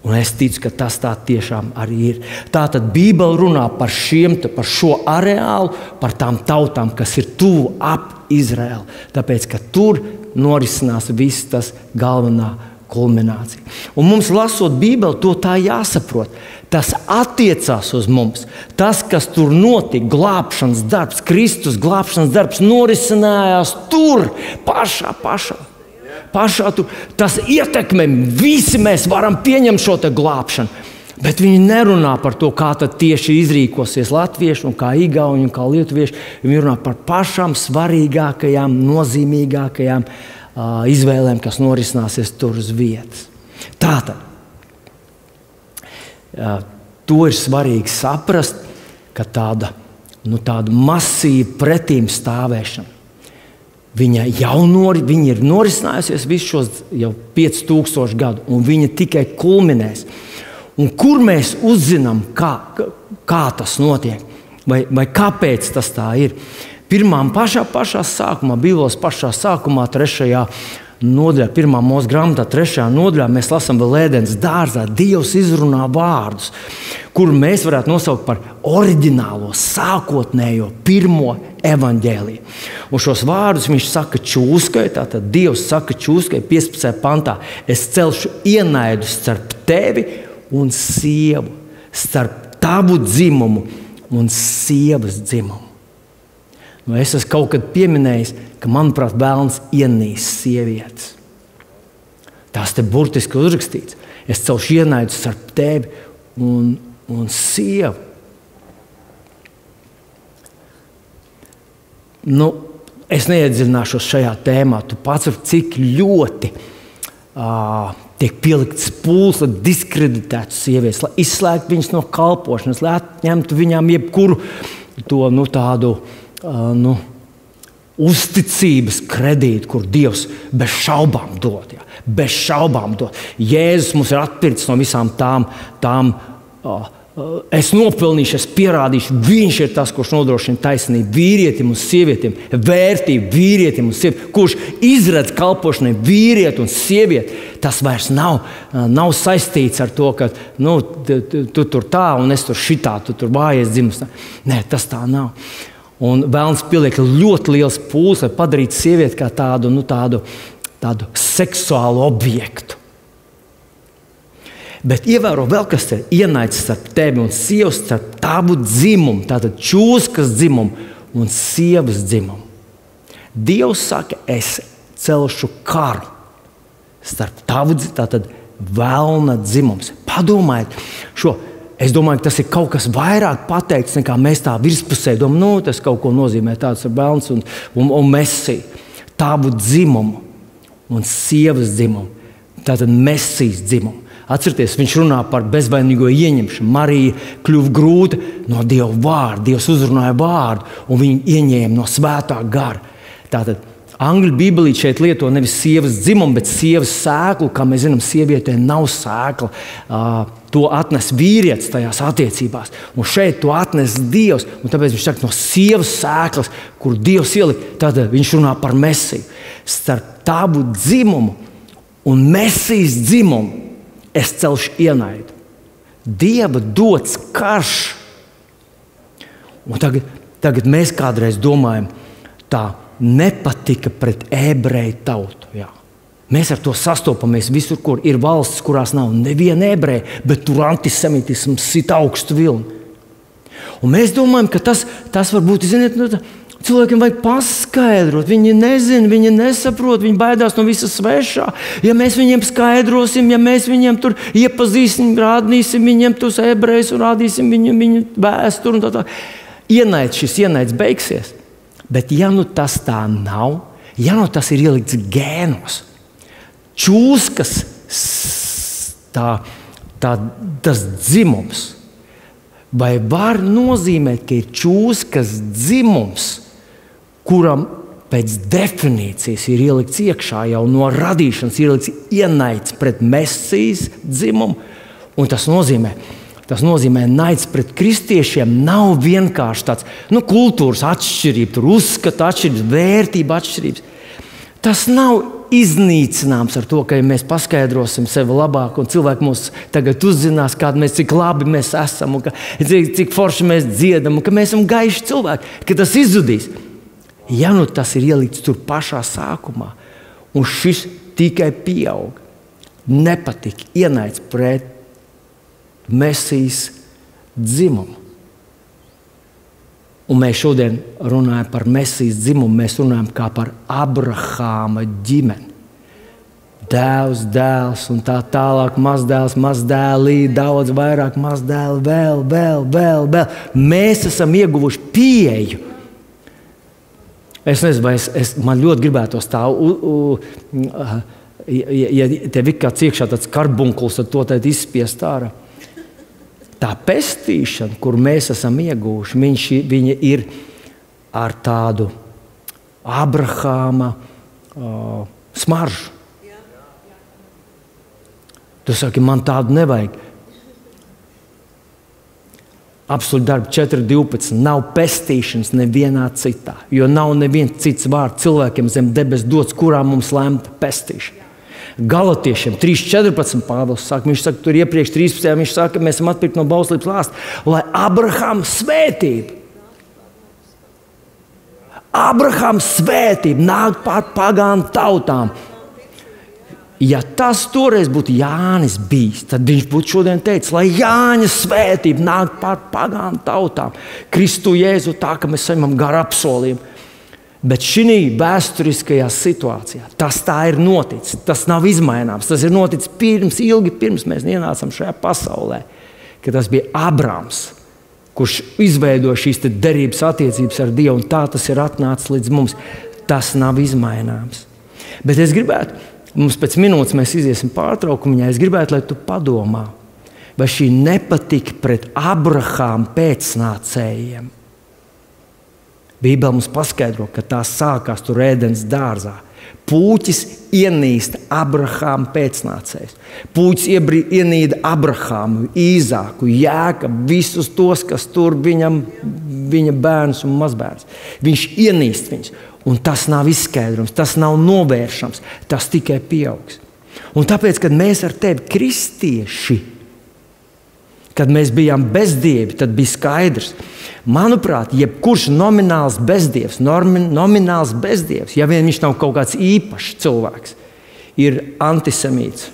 un es ticu, ka tas tā tiešām arī ir. Tātad Bībele runā par šo areālu, par tām tautām, kas ir tuvu ap Izraēlu. Tāpēc, ka tur norisinās viss tas galvenā kulminācija. Un mums, lasot Bībeli, to tā jāsaprot. Tas attiecās uz mums. Tas, kas tur notika, glābšanas darbs, Kristus glābšanas darbs, norisinājās tur pašā tur. Tas ietekmē, visi mēs varam pieņemt šo te glābšanu. Bet viņi nerunā par to, kā tad tieši izrīkosies latvieši, un kā igauņi, un kā lietuvieši. Viņi runā par pašām svarīgākajām, nozīmīgākajām izvēlēm, kas norisināsies tur uz vietas. Tātad, to ir svarīgi saprast, ka tāda masīva pretīm stāvēšana, viņa ir norisinājusies visus šos jau 5000 gadu, un viņa tikai kulminēs. Un kur mēs uzzinām, kā tas notiek, vai kāpēc tas tā ir? Pašā sākumā, Bībeles pašā sākumā, 3. nodaļā, 1. Mūzes grāmatā, 3. nodaļā, mēs lasām vēl Ēdenes dārzā, Dievs izrunā vārdus, kuru mēs varētu nosaukt par oriģinālo, sākotnējo, pirmo evaņģēliju. Un šos vārdus viņš saka čūskai, tātad Dievs saka čūskai 15. pantā: es celšu ienaidu starp tevi un sievu, starp tavu dzimumu un sievas dzimumu. Es esmu kaut kad pieminējis, ka, manuprāt, Vēlns ienīst sievietes. Tas te burtiski uzrakstīts: es celšu ienaidu starp tevi un sievu. Es neiedziļināšos šajā tēmā. Tu pats vari, cik ļoti tiek pielikts pūles, lai diskreditētu sievietes, lai izslēgtu viņas no kalpošanas, lai atņemtu viņām jebkuru to tādu uzticības kredītu, kur Dievs bez šaubām dod. Ja? Bez šaubām dod. Jēzus mums ir atpircis no visām tām es nopelnīšu, es pierādīšu, viņš ir tas, kurš nodrošina taisnību vīrietim un sievietim, vērtību vīrietim un sievietim, kurš izredz kalpošanai vīrieti un sievieti. Tas vairs nav saistīts ar to, ka tu tur tā un es tur šitā, tu tur vājies dzimis. Nē, tas tā nav. Un Vēlns pieliek ļoti liels pūles, lai padarītu sievieti kā tādu seksuālu objektu. Bet ievēro vēl, kas ir ienaids starp tevi un sievu, starp tavu dzimumu, tātad čūskas dzimumu un sievas dzimumu. Dievs saka, es celšu karu starp tavu dzimumu, tātad Vēlna dzimums. Padomājiet šo. Es domāju, ka tas ir kaut kas vairāk pateikts, nekā mēs tā virspusē domājam. Tas kaut ko nozīmē, tāds ir Vēlns un Mesija. Tavu dzimumu un sievas dzimumu, tātad Mesijas dzimumu. Atcerieties, viņš runā par bezvainīgo ieņemšanu. Marija kļuva grūta no Dieva vārda. Dievs uzrunāja vārdu, un viņa ieņēma no svētā gara. Tātad angļu bībelī šeit lieto nevis sievas dzimumu, bet sievas sēklu. Kā mēs zinām, sievietē nav sēkla. To atnes vīrietis tajās attiecībās. Un šeit to atnes Dievs. Un tāpēc viņš saka no sievas sēklas, kur Dievs ielika. Tad viņš runā par Mesiju. Starp tavu dzimumu un Mesijas dzimumu es celšu ienaidu. Dieva dots karš. Un tagad mēs kādreiz domājam, tā nepatika pret ebreju tautu. Jā. Mēs ar to sastopamies visur, kur ir valstis, kurās nav neviena ebreja, bet tur antisemitisms sit augstu vilni. Un mēs domājam, ka tas varbūt, cilvēkiem vajag paskaidrot. Viņi nezina, viņi nesaprot, viņi baidās no visa svešā. Ja mēs viņiem skaidrosim, ja mēs viņiem tur iepazīsim, rādīsim viņiem tos ebrejus un rādīsim viņu vēsturi un tā. Šis ienaids beigsies. Bet ja tas tā nav, ja tas ir ielikts gēnos, čūskas tas dzimums, vai var nozīmēt, ka ir čūskas dzimums, kuram pēc definīcijas ir ielikts iekšā jau no radīšanas, ieliks ienaids pret Mesijas dzimumu. Un tas nozīmē, naids pret kristiešiem nav vienkārši tāds kultūras atšķirība, tur uzskata atšķirības, vērtība atšķirības. Tas nav iznīcināms ar to, ka ja mēs paskaidrosim sevi labāk un cilvēki mūs tagad uzzinās, cik labi mēs esam un cik forši mēs dziedam un ka mēs esam gaiši cilvēki, ka tas izzudīs. Ja tas ir ielikts tur pašā sākumā un šis tikai pieaug, nepatika ienaids pret Mesijas dzimumu. Un mēs šodien runājam par Mesijas dzimumu, mēs runājam kā par Abrahāma ģimeni. Dēls, dēls un tā tālāk, mazdēls, mazdēlī, daudz vairāk mazdēli, vēl. Mēs esam ieguvuši pieeju. Es nezinu, vai man ļoti gribētos tā, ja tev ir kāds iekšā tāds karbunkuls, tad to tad izspiest ārā. Tā pestīšana, kur mēs esam ieguvuši, viņa ir ar tādu Abrahāma smaržu. Tu saki, man tādu nevajag. Apstuļu darbu 4.12. Nav pestīšanas nevienā citā, jo nav neviens cits vārds cilvēkiem zem debes dots, kurā mums lemta pestīšana. Galatiešiem 3.14. Pāvils saka, viņš saka, tur iepriekš 13. viņš saka, mēs esam atpirkti no bauslības lāsta, lai Abrahāma svētība nāk pār pagānu tautām. Ja tas toreiz būtu Jānis bijis, tad viņš būtu šodien teicis, lai Jāņa svētība nāk pār pagānu tautām. Kristu Jēzu tā, ka mēs saņemam garu apsolījumu. Bet šī vēsturiskajā situācijā tas tā ir noticis. Tas nav izmaināms. Tas ir noticis ilgi pirms mēs ienācām šajā pasaulē. Kad tas bija Abrams, kurš izveidoja šīs derības attiecības ar Dievu, un tā tas ir atnācis līdz mums. Tas nav izmaināms. Bet es gribētu, mums pēc minūtes mēs iziesim pārtraukumiņā, es gribētu, lai tu padomā, vai šī nepatika pret Abrahāma pēcnācējiem. Bībele mums paskaidro, ka tā sākās tur Ēdens dārzā. Pūķis ienīsta Abrahāma pēcnācējus. Pūķis ienīda Abrahāmu, Īzāku, Jēkabu, visus tos, kas tur viņa bērns un mazbērns. Viņš ienīst viņus. Un tas nav izskaidrojams, tas nav novēršams, tas tikai pieaugs. Un tāpēc, kad mēs ar tevi kristieši, kad mēs bijām bezdievi, tad bija skaidrs. Manuprāt, jebkurš nomināls bezdievs, ja vien viņš nav kaut kāds īpašs cilvēks, ir antisemīts.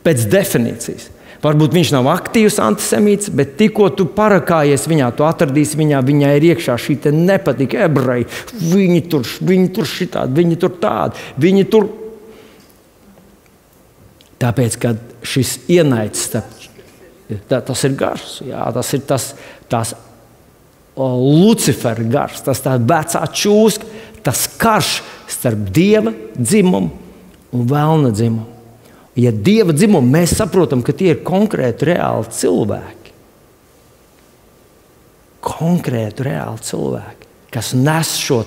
Pēc definīcijas. Varbūt viņš nav aktīvs antisemīts, bet tikko tu parakājies viņā, tu atradīsi viņā ir iekšā šī te nepatika ebreji. Viņi tur šitādi, viņi tur tādi, viņi tur. Tāpēc, kad šis ienaids tas ir gars, jā, tas ir tās Lucifera gars, tas tā vecā čūska, tas karš starp Dieva dzimumu un velna dzimumu. Ja Dieva dzimumu mēs saprotam, ka tie ir konkrēti reāli cilvēki. Konkrēti reāli cilvēki, kas nes šo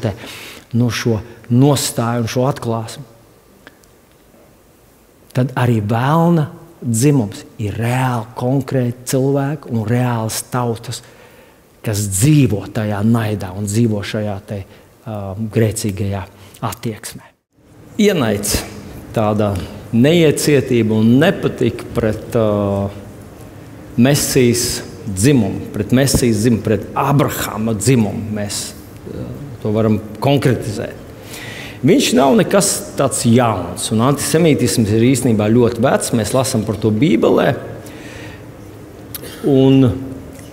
nostāju un šo atklāsmu. Tad arī velna dzimums ir reāli konkrēti cilvēki un reāls tautas, kas dzīvo tajā naidā un dzīvo šajā grēcīgajā attieksmē. Ienaids, tāda neiecietība un nepatika pret Mesijas dzimumu, pret Abrahama dzimumu. Mēs to varam konkretizēt. Viņš nav nekas tāds jauns, un antisemītisms ir īstenībā ļoti vecs. Mēs lasām par to Bībelē.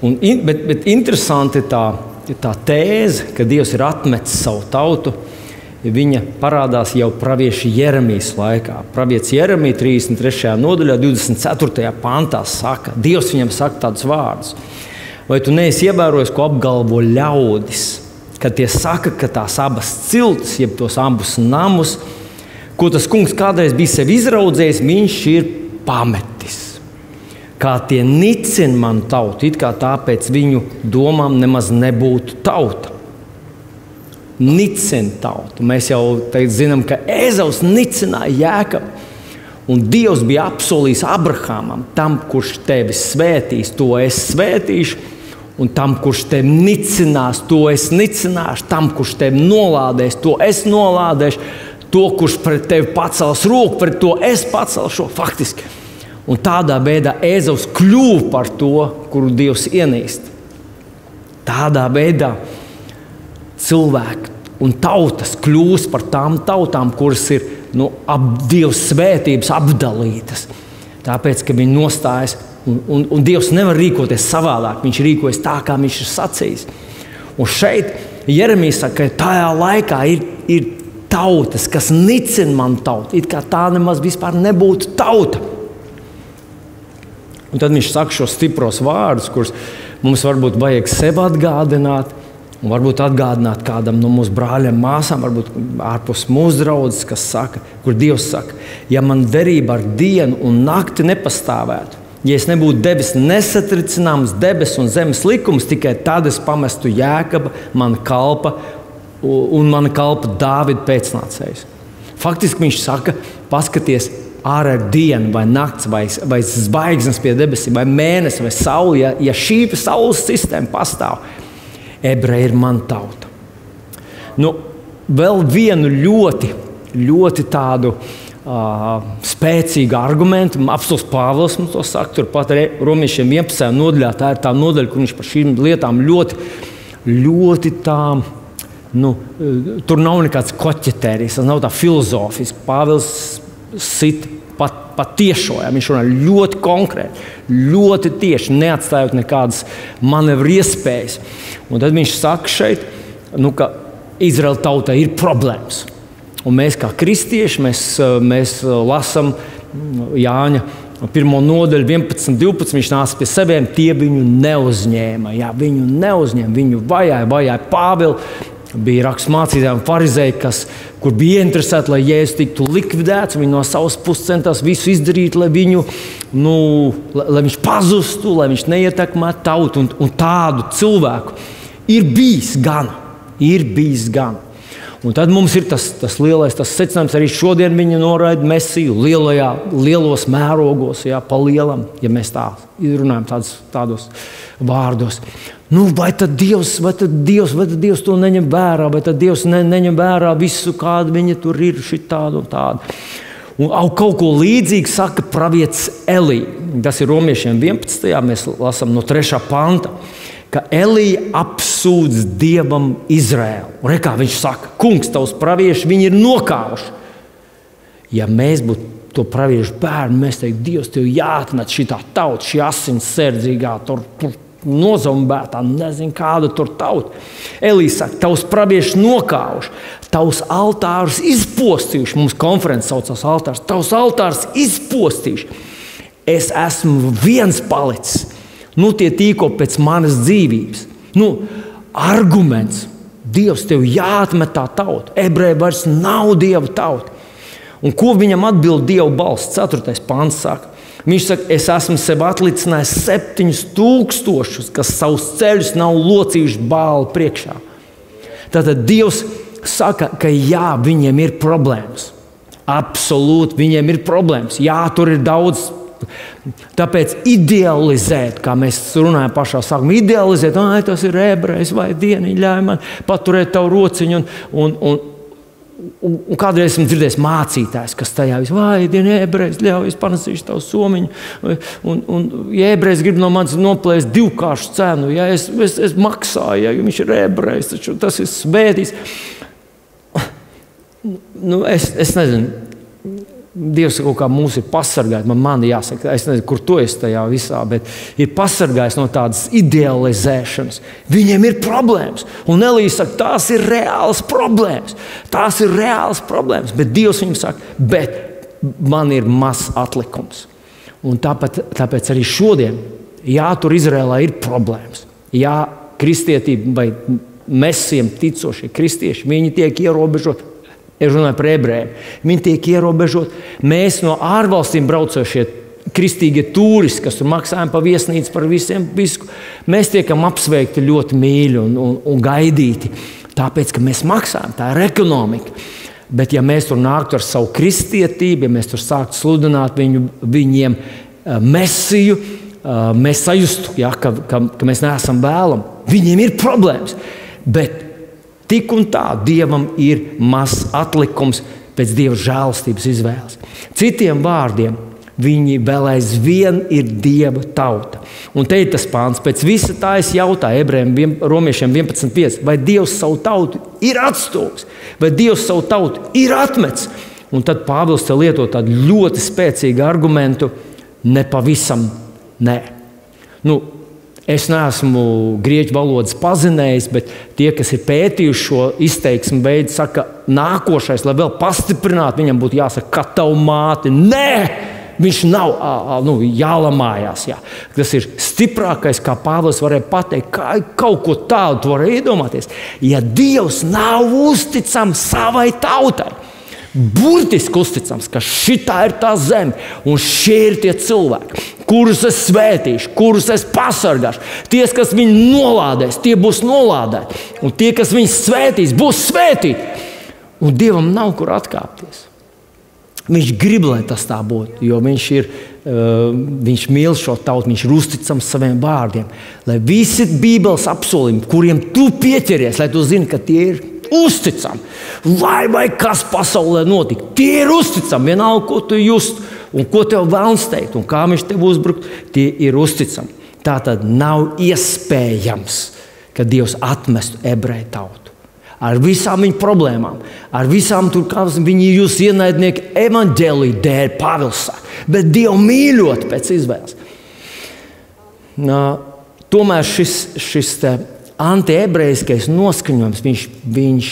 Bet interesanti tā tēze, ka Dievs ir atmetis savu tautu, viņa parādās jau pravieša Jeremijas laikā. Pravietis Jeremija 33. nodaļā, 24. pantā saka, Dievs viņam saka tādus vārdus. Vai tu neesi ievērojis, ko apgalvo ļaudis? Kad tie saka, ka tās abas ciltis, jeb tos abus namus, ko tas kungs kādreiz bija sev izraudzējis, viņš ir pametis. Kā tie nicina manu tautu, it kā tāpēc viņu domām nemaz nebūtu tauta. nicina tautu. Mēs jau zinām, ka Ēzavs nicināja Jēkabu. Un Dievs bija apsolījis Abrahamam, tam, kurš tevi svētīs, to es svētīšu, un tam, kurš tevi nicinās, to es nicināšu, tam, kurš tevi nolādēs, to es nolādēšu, to, kurš pret tevi pacels roku, pret to es pacelšu faktiski. Un tādā veidā Ēzavs kļuva par to, kuru Dievs ienīst. Tādā veidā cilvēki un tautas kļūst par tām tautām, kuras ir Dieva svētības apdalītas. Tāpēc, ka viņi nostājas, un Dievs nevar rīkoties savādāk. Viņš rīkojas tā, kā viņš ir sacījis. Un šeit Jeremijs saka, ka tajā laikā ir tautas, kas nicina manu tautu. It kā tā nemaz vispār nebūtu tauta. Un tad viņš saka šos stipros vārdus, kurus mums varbūt vajag sev atgādināt. Un varbūt atgādināt kādam no mūsu brāļiem, māsām, varbūt ārpus mūsu draudzes, kas saka, kur Dievs saka, ja man derība ar dienu un nakti nepastāvētu, ja es nebūtu devis nesatricināms debes un zemes likums, tikai tad es pamestu Jēkaba, mana kalpa un mana kalpa Dāvida pēcnācējus. Faktiski viņš saka, paskaties ārā ir diena vai nakts vai zvaigznes pie debesīm vai mēnesis vai saule, ja šī saules sistēma pastāv. Ebreji ir mana tauta. Vēl vienu ļoti tādu spēcīgu argumentu, apstults Pāvils mums to saka, turpat arī Romiešiem 11. nodaļā, tā ir tā nodaļa, kur viņš par šīm lietām ļoti tā, tur nav nekāds koķetērijs, tas nav tā filozofiski. Pāvils sit pat tiešo, viņš runā ļoti konkrēti, ļoti tieši, neatstājot nekādas manevru iespējas. Un tad viņš saka šeit, ka Izraēla tautai ir problēmas. Un mēs kā kristieši, mēs lasām Jāņa 1. nodaļu 11, 12, viņš nāca pie saviem, tie viņu neuzņēma. Jā, viņu vajāja Pāvilu. Bija raksturmācītāji un farizēji, kur bija interesēti, lai Jēzus tiktu likvidēts. Viņi no savas puses centās visu izdarīt, lai viņš pazustu, lai viņš neietekmētu tautu. Un tādu cilvēku ir bijis gan. Un tad mums ir tas lielais secinājums, arī šodien viņi noraida Mesiju lielos mērogos, pa lielam, ja mēs tā runājam tādos vārdos. Vai tad Dievs to neņem vērā, vai tad Dievs neņem vērā visu, kāda viņa tur ir, šitādu un tādu. Un kaut ko līdzīgu saka pravietis Elija. Tas ir Romiešiem 11. Mēs lasām no 3. panta, ka Elija apsūdz Dievam Izraēlu. Un kā viņš saka, kungs, tavs pravieši, viņi ir nokāvuši. Ja mēs būtu to praviešu bērnu, mēs teiktu, Dievs, tev jāatmet šitā tauta, šī asinsardzīgā, tur nozombētā, nezinu kāda tur tauta. Elija saka, tavs pravieši nokāvuši, tavs altārus izpostījuši, mums konferences saucās altārs, tavs altārs izpostījuši. Es esmu viens palicis. Tie tīko pēc manas dzīvības. Arguments. Dievs, tev jāatmet tā tauta. Ebreji vairs nav Dieva tauta. Un ko viņam atbild Dieva balss? 4. pants saka. Viņš saka, es esmu sev atlicinājis 7000, kas savus ceļus nav locījuši Bāla priekšā. Tātad Dievs saka, ka jā, viņiem ir problēmas. Absolūti, viņiem ir problēmas. Jā, tur ir daudz. Tāpēc idealizēt, kā mēs runājam pašā sākumā, idealizēt, tas ir ebrejs vai dieniņ, ļauj man paturēt tavu rociņu. Un kādreiz esmu dzirdējis mācītājs, kas tajā vai diena ebrejs, ļauj, es panesīšu tavu somiņu. Un ja ebrejs grib no manis noplēst divkāršu cenu, ja es maksāju, ja viņš ir ebrejs, taču tas ir svētīts. Es nezinu. Dievs kaut kā mūs ir pasargājis, man jāsaka, es nezinu, kur tu esi tajā visā, bet ir pasargājis no tādas idealizēšanas. Viņiem ir problēmas, un Elija saka, tās ir reālas problēmas, bet Dievs viņam saka, bet man ir mazs atlikums. Un tāpēc arī šodien, jā, tur Izrēlā ir problēmas, jā, kristietība vai mesijam ticošie kristieši, viņi tiek ierobežoti. Es runāju par ebrejiem. Viņi tiek ierobežoti. Mēs no ārvalstīm braucošie kristīgie turisti, kas tur maksājam par viesnīcu, par visiem, mēs tiekam apsveikti ļoti mīļi un gaidīti. tāpēc, ka mēs maksājam, tā ir ekonomika. Bet ja mēs tur nāktu ar savu kristietību, ja mēs tur sāktu sludināt viņiem mesiju, mēs sajustu, ja, ka mēs neesam vēlami. Viņiem ir problēmas, bet tik un tā Dievam ir mazs atlikums pēc Dieva žēlastības izvēles. Citiem vārdiem, viņi vēl aizvien ir Dieva tauta. Un te ir tas pāns, pēc visa tā es jautāju Romiešiem 11.5, vai Dievs savu tautu ir atstūmis, vai Dievs savu tautu ir atmetis. Un tad Pāvils te lieto tādu ļoti spēcīgu argumentu, nepavisam nē. Es neesmu grieķu valodas pazinējis, bet tie, kas ir pētījuši šo izteiksmu veidu, saka, nākošais, lai vēl pastiprinātu, viņam būtu jāsaka, ka tavu māti, nē! Viņš nav jālamājās. Jā. Tas ir stiprākais, kā Pāvils varēja pateikt, kā kaut ko tādu tu varēja iedomāties. Ja Dievs nav uzticams savai tautai, burtiski uzticams, ka šitā ir tā zeme un šie ir tie cilvēki, kurus es svētīšu, kurus es pasargāšu. Tie, kas viņu nolādēs, tie būs nolādēti. Un tie, kas viņu svētīs, būs svētīti. Un Dievam nav kur atkāpties. Viņš grib, lai tas tā būtu, jo viņš mīl šo tautu, viņš ir uzticams saviem vārdiem. Lai visi Bībeles apsolījumi, kuriem tu pieķeries, lai tu zini, ka tie ir uzticami. Vai kas pasaulē notika, tie ir uzticami. Vienalga, ko tu just un ko tev vēlns teikt un kā viņš tev uzbrukt, tie ir uzticami. Tā tad nav iespējams, ka Dievs atmestu ebreju tautu. Ar visām viņu problēmām, ar visām tur, kā viņi ir jūsu ienaidnieki evaņģēlija dēļ, Pāvils saka, bet Dievu mīļot pēc izvēles. Tomēr šis antiebrejiskais noskaņojums, viņš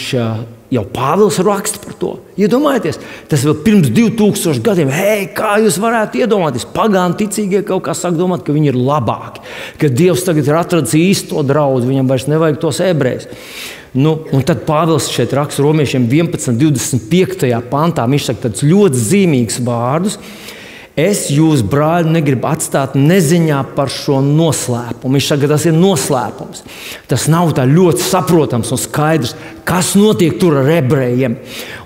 jau Pāvils raksta par to. Iedomājieties, tas vēl pirms 2000 gadiem, kā jūs varētu iedomāties, pagāni ticīgie kaut kā sāk domāt, ka viņi ir labāki, ka Dievs tagad ir atradis īsto draudzi, viņam vairs nevajag tos ebrejus. Un tad Pāvils šeit raksta Romiešiem 11.25. pantā. Viņš saka tādus ļoti zīmīgus vārdus. Es jūs, brāļi, negribu atstāt neziņā par šo noslēpumu. Viņš saka, ka tas ir noslēpums. Tas nav tā ļoti saprotams un skaidrs, kas notiek tur ar ebrejiem.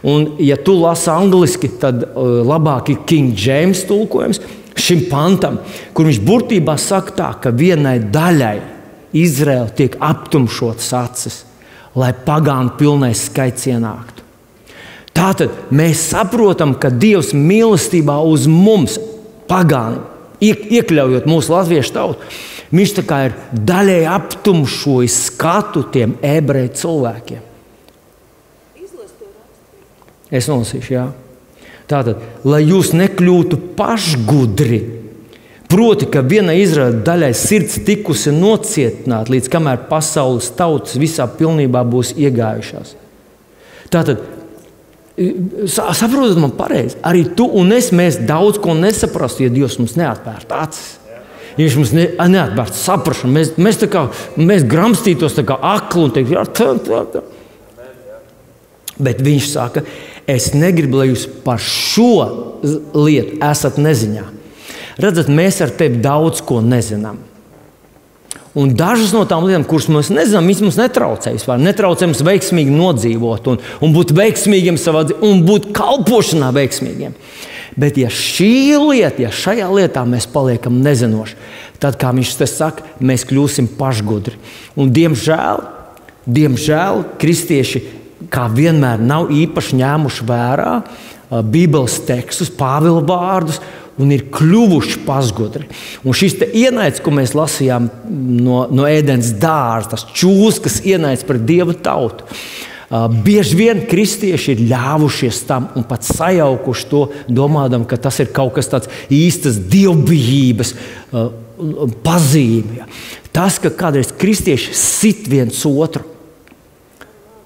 Un, ja tu lasi angliski, tad labāk ir King James tulkojums šim pantam, kur viņš burtībā saka tā, ka vienai daļai Izraēla tiek aptumšotas acis, lai pagānu pilnais skaits ienāktu. Tātad mēs saprotam, ka Dievs mīlestībā uz mums, pagāni, iekļaujot mūsu latviešu tautu, viņš tā kā ir daļēji aptumšojis skatu tiem ebreju cilvēkiem. Es nolasīšu, jā. Tātad, lai jūs nekļūtu pašgudri, proti, ka vienai Izraēla daļai sirds tikusi nocietināta, līdz kamēr pasaules tautas visā pilnībā būs iegājušās. Tātad, saprotat man pareizi, arī tu un es, mēs daudz ko nesaprastu, ja Dievs mums neatvērtu acis. Ja viņš mums neatvērtu saprašanu, mēs gramstītos tā kā akli un teikt, tā. Bet viņš saka, es negribu, lai jūs par šo lietu esat neziņā. Redzat, mēs ar tevi daudz ko nezinām. Un dažas no tām lietām, kuras mēs nezinām, viņas mums netraucē. Netraucē mums veiksmīgi nodzīvot un būt veiksmīgiem savā dzīvē un būt kalpošanā veiksmīgiem. Bet ja šajā lietā mēs paliekam nezinoši, tad, kā viņš te saka, mēs kļūsim pašgudri. Un diemžēl kristieši, kā vienmēr, nav īpaši ņēmuši vērā Bībeles tekstus, Pāvila vārdus, un ir kļuvuši pašgudri. Un šis ienaids, ko mēs lasījām no Ēdens dārza, tas čūs, kas ienaids pret Dieva tautu, bieži vien kristieši ir ļāvušies tam un pat sajaukuši to, domādam, ka tas ir kaut kas tāds īstas dievbijības pazīme. Tas, ka kādreiz kristieši sit viens otru,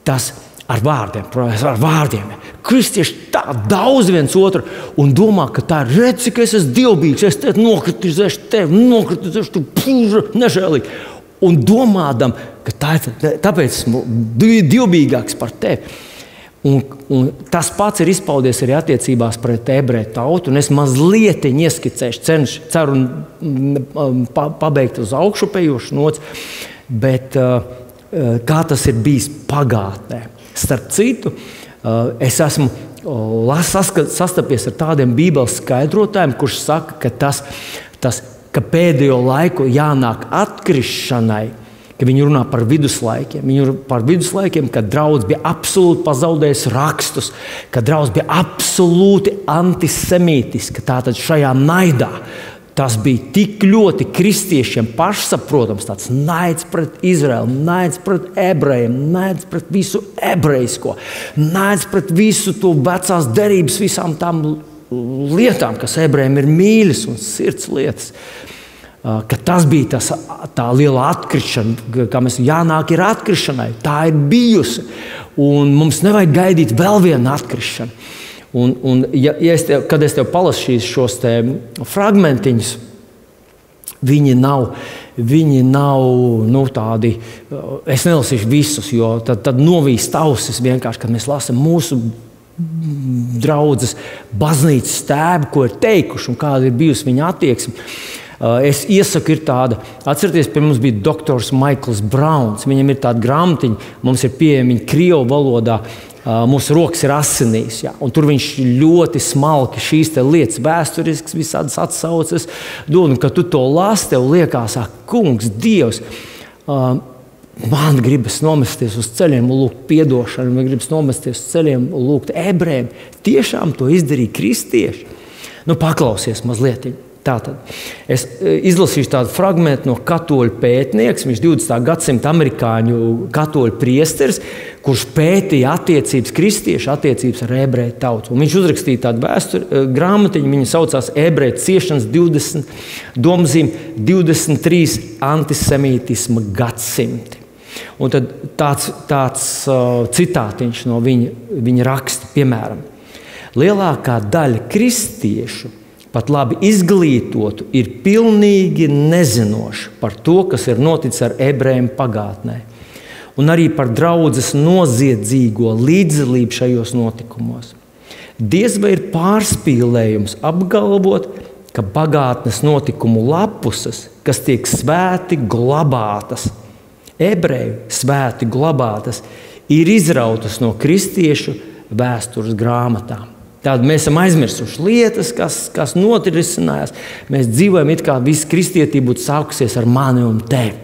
tas ar vārdiem. Kristieši tā daudz viens otru un domā, ka tā ir, redz, cik es esmu dievbijīgs, es tevi nokritizēšu, tu pūža nežēlīgi. Un domādam, ka tāpēc esmu dievbijīgāks par tevi. Un tas pats ir izpaudies arī attiecībās pret ebreju tautu. Un es mazliet ieskicēšu, ceru pabeigt uz augšupejošu nots, bet kā tas ir bijis pagātnē. Starp citu, es esmu sastapies ar tādiem bībeles skaidrotājiem, kurš saka, ka pēdējo laiku jānāk atkrišanai, ka viņi runā par viduslaikiem. Viņi runā par viduslaikiem, kad draudz bija absolūti pazaudējis rakstus, kad draudz bija absolūti antisemītiska. Tātad šajā naidā tas bija tik ļoti kristiešiem pašsaprotams, tāds naids pret Izraelu, naids pret ebrejiem, naids pret visu ebrejisko, naids pret visu to vecās derības, visām tām lietām, kas ebrejiem ir mīļas un sirds lietas. Ka tas bija tā liela atkrišana, kā mēs jānāk ir atkrišanai. Tā ir bijusi, un mums nevajag gaidīt vēl vienu atkrišanu. Kad es tev palasīšu šos fragmentiņus, viņi nav tādi, es nelasīšu visus, jo tad novīst ausis vienkārši, kad mēs lasām mūsu draudzes baznīcas tēvu, ko ir teikuši un kāda ir bijusi viņa attieksme. Es iesaku, ir tāda, atcerieties, pie mums bija doktors Maikls Brauns. Viņam ir tāda grāmatiņa, mums ir pieejama viņa krievu valodā, mūsu rokas ir asinīs. Ja? Un tur viņš ļoti smalki šīs lietas, vēsturiskas, visādas atsauces dod. Un, kad tu to lasi, tev liekas, kungs, Dievs, man gribas nomesties uz ceļiem un lūgt piedošanu, man gribas nomesties uz ceļiem un lūgt ebrejiem. Tiešām to izdarīja kristieši. Paklausies mazliet. Tātad, es izlasīšu tādu fragmentu no katoļu pētnieks, viņš 20. gadsimta amerikāņu katoļu priesteris, kurš pētīja attiecības kristiešu attiecības ar ebreju tautu. Un viņš uzrakstīja tādu grāmatiņu, viņa saucās Ebreju ciešanas 20, domzīme 23 antisemītisma gadsimti. Un tad tāds citātiņš no viņa raksta, piemēram, lielākā daļa kristiešu pat labi izglītotu, ir pilnīgi nezinoši par to, kas ir noticis ar ebrejiem pagātnē, un arī par draudzes noziedzīgo līdzdalību šajos notikumos. Diez vai ir pārspīlējums apgalvot, ka pagātnes notikumu lapuses, kas tiek svēti glabātas, ebreju svēti glabātas, ir izrautas no kristiešu vēstures grāmatām. Tātad mēs esam aizmirsuši lietas, kas notirisinājās. Mēs dzīvojam, it kā visa kristietība būtu sākusies ar mani un tevi.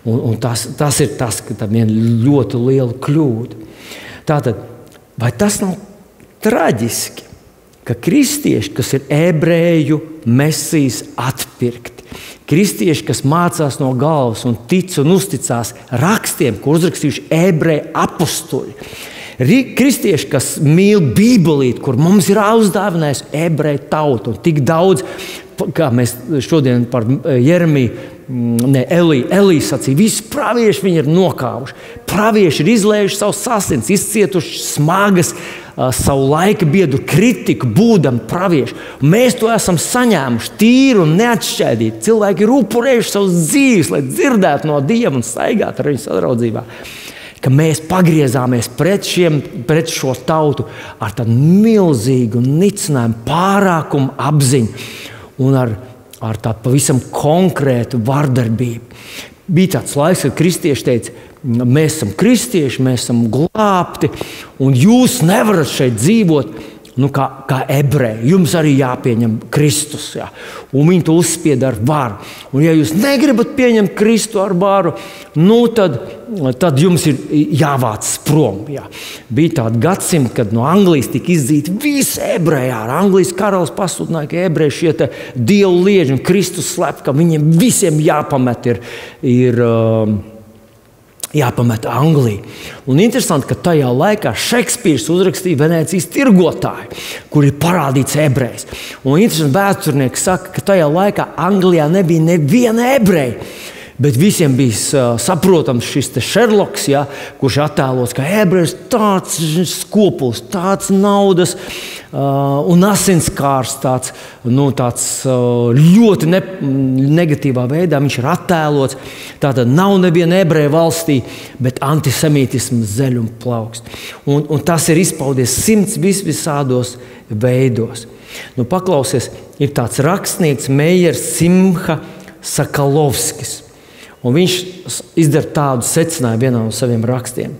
Un tas ir tas, ka tā viena ļoti liela kļūda. Tātad, vai tas nav traģiski, ka kristieši, kas ir ebreju mesijas atpirkti, kristieši, kas mācās no galvas un tic un uzticās rakstiem, ko uzrakstījuši ebreju apustuļi, kristieši, kas mīl Bībelīti, kur mums ir uzdāvinājis ebreju tautu. Un tik daudz, kā mēs šodien par Jeremiju, Eliju sacīja, visi pravieši viņi ir nokāvuši. Pravieši ir izlējuši savus asins, izcietuši smagas savu laika biedru kritiku, būdam pravieši. Mēs to esam saņēmuši tīru un neatšķaidīti. Cilvēki ir upurējuši savus dzīves, lai dzirdētu no Dieva un staigātu ar viņu sadraudzībā. Ka mēs pagriezāmies pret šo tautu ar tādu milzīgu nicinājumu, pārākumu apziņu un ar tādu pavisam konkrētu vardarbību. Bija tāds laiks, kad kristieši teica, mēs esam kristieši, mēs esam glābti, un jūs nevarat šeit dzīvot kā ebreji. Jums arī jāpieņem Kristus. Ja? Un viņi to uzspieda ar varu. Un ja jūs negribat pieņemt Kristu ar varu, tad jums ir jāvāc prom. Ja? Bija tāda gadsimta, kad no Anglijas tika izdzīti visi ebreji. Ar Anglijas karalis pasludināja, ka ebreji šie dievu lieži un Kristus slēp, ka viņiem visiem jāpamet ir jāpamet Angliju. Un interesanti, ka tajā laikā Šekspīrs uzrakstīja Venēcijas tirgotāju, kur ir parādīts ebrejs. Un interesanti, vēsturnieki saka, ka tajā laikā Anglijā nebija neviena ebreja. Bet visiem bija saprotams šis Šerloks, ja, kurš attēlots kā ebrejs, tāds skopuls, tāds naudas un asinskārs, tāds ļoti negatīvā veidā viņš ir attēlots. Tātad nav neviena ebreja valstī, bet antisemītisms zeļ un plaukst. Un tas ir izpaudies visādos veidos. Paklausies, ir tāds rakstnieks Meijers Simha Sakalovskis. Un viņš izdara tādu secinājumu vienā no saviem rakstiem.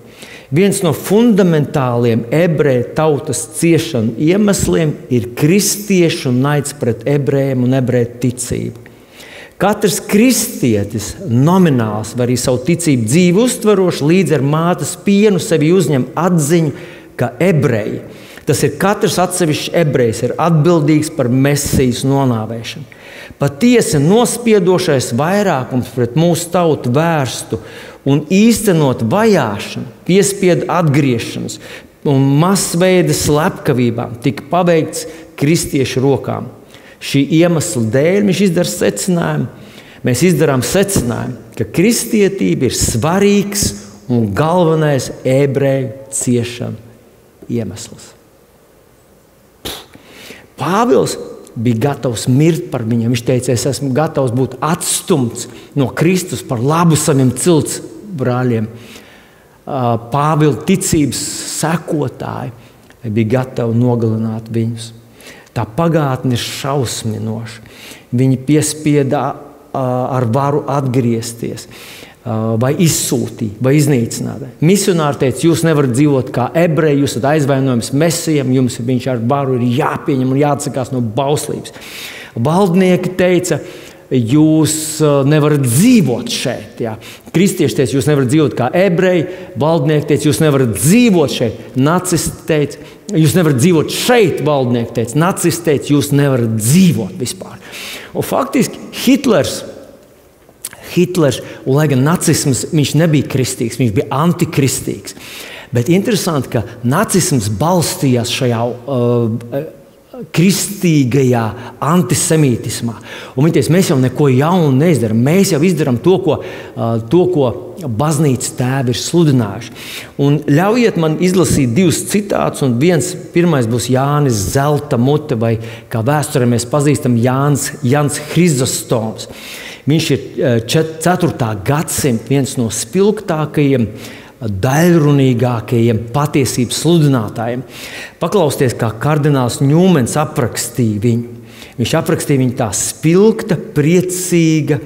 Viens no fundamentāliem ebreju tautas ciešanu iemesliem ir kristiešu naids pret ebrejiem un ebreju ticību. Katrs kristietis nomināls var arī savu ticību dzīvi uztveroši līdz ar mātes pienu sevi uzņem atziņu, ka ebreji, tas ir katrs atsevišķs ebrejs, ir atbildīgs par Mesijas nonāvēšanu. Patiesi nospiedošais vairākums pret mūsu tautu vērstu un īstenot vajāšanu, piespiedu atgriešanas un masveida slepkavībām tika paveikts kristiešu rokām. Šī iemesla dēļ viņš izdara secinājumu. Mēs izdarām secinājumu, ka kristietība ir svarīgs un galvenais ebreju ciešanu iemesls. Pāvils bija gatavs mirt par viņu. Viņš teica, es esmu gatavs būt atstumts no Kristus par labu saviem cilts brāļiem. Pāvila ticības sekotāji bija gatavi nogalināt viņus. Tā pagātne ir šausminoša. Viņi piespieda ar varu atgriezties, vai izsūtīt, vai iznīcināt. Misionāri teica, jūs nevarat dzīvot kā ebreji, jūs esat aizvainojums Mesijam, jums viņš ar varu ir jāpieņem un jāatsakās no bauslības. Valdnieki teica, jūs nevarat dzīvot šeit. Jā. Kristieši teica, jūs nevarat dzīvot kā ebreji, valdnieki teica, jūs nevarat dzīvot šeit. Nacisti teica, jūs nevarat dzīvot šeit, valdnieki teica. Nacisti teica, jūs nevarat dzīvot vispār. Un faktiski Hitlers, un lai gan nacisms, viņš nebija kristīgs, viņš bija antikristīgs. Bet interesanti, ka nacisms balstījās šajā kristīgajā antisemītismā. Un viņi teica, mēs jau neko jaunu neizdaram. Mēs jau izdaram to, ko baznīcas tēvi ir sludinājuši. Un ļaujiet man izlasīt divus citātus, un pirmais būs Jānis Zelta mute, vai kā vēsturē mēs pazīstam Jans Hrizostoms. Viņš ir 4. gadsimta viens no spilgtākajiem, daļrunīgākajiem patiesības sludinātājiem. Paklausieties, kā kardināls Ņūmens aprakstīja viņu. Viņš aprakstīja viņu tā spilgta, priecīga,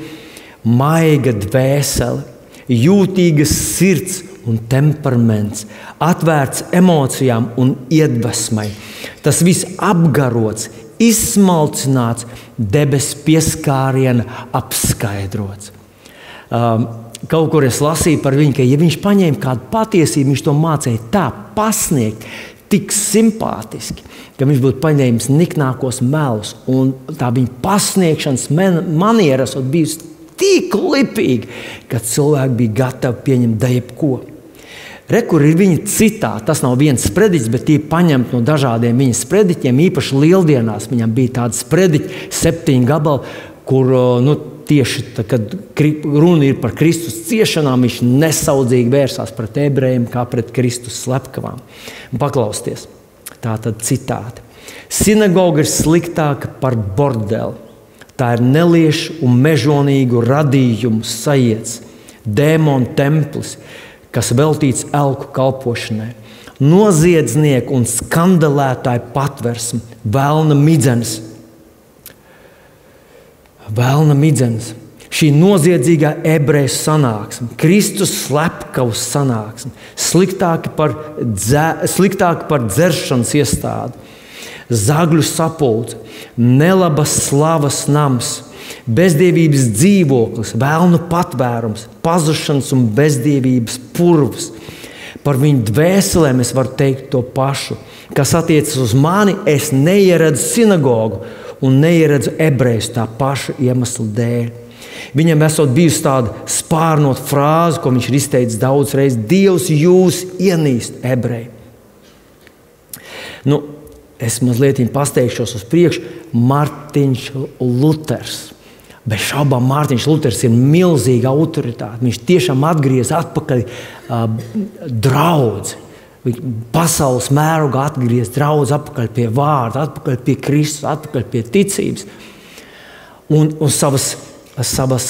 maiga dvēsele, jūtīgas sirds un temperaments, atvērts emocijām un iedvesmai. Tas viss apgarots, izsmalcināts, debesu pieskāriena apskaidrots. Kaut kur es lasīju par viņu, ka ja viņš paņēma kādu patiesību, viņš to mācīja tā pasniegt, tik simpātiski, ka viņš būtu paņēmis niknākos melus, un tā viņa pasniegšanas manieras bijusi tik lipīga, ka cilvēki bija gatavi pieņemt jebko. Kur ir viņa citāti, tas nav viens sprediķis, bet tie paņemt no dažādiem viņa sprediķiem, īpaši lieldienās. Viņam bija tādi sprediķi, 7 gabali, kur tieši tā, kad runa ir par Kristus ciešanām, viņš nesaudzīgi vērsās pret ebrejiem kā pret Kristus slepkavām. Paklausieties, tā tad citāti. Sinagoga ir sliktāka par bordeli. Tā ir neliešu un mežonīgu radījumu sajiets, dēmonu templis, kas veltīts elku kalpošanai, noziedznieku un skandalētāju patversmi, velna midzenes. Šī noziedzīgā ebreju sanāksme, Kristus slepkavas sanāksme, sliktāki par dzeršanas iestādi, zagļu sapulce, nelabas slavas nams, bezdievības dzīvoklis, velnu patvērums, pazušanas un bezdievības purvs. Par viņu dvēselēm es varu teikt to pašu. Kas attiecas uz mani, es neieredzu sinagogu un neieredzu ebrejus tā paša iemesla dēļ. Viņam esot bijusi tāda spārnot frāze, ko viņš ir izteicis daudz reizes: Dievs jūs ienīst, ebreji. Es mazliet pasteigšos uz priekšu. Martiņš Luters. Bez šaubām Mārtiņš Luters ir milzīga autoritāte. Viņš tiešām atgriez atpakaļ draudzi. Pasaules mērogā atgriez draudzi atpakaļ pie vārda, atpakaļ pie Kristus, atpakaļ pie ticības. Un savas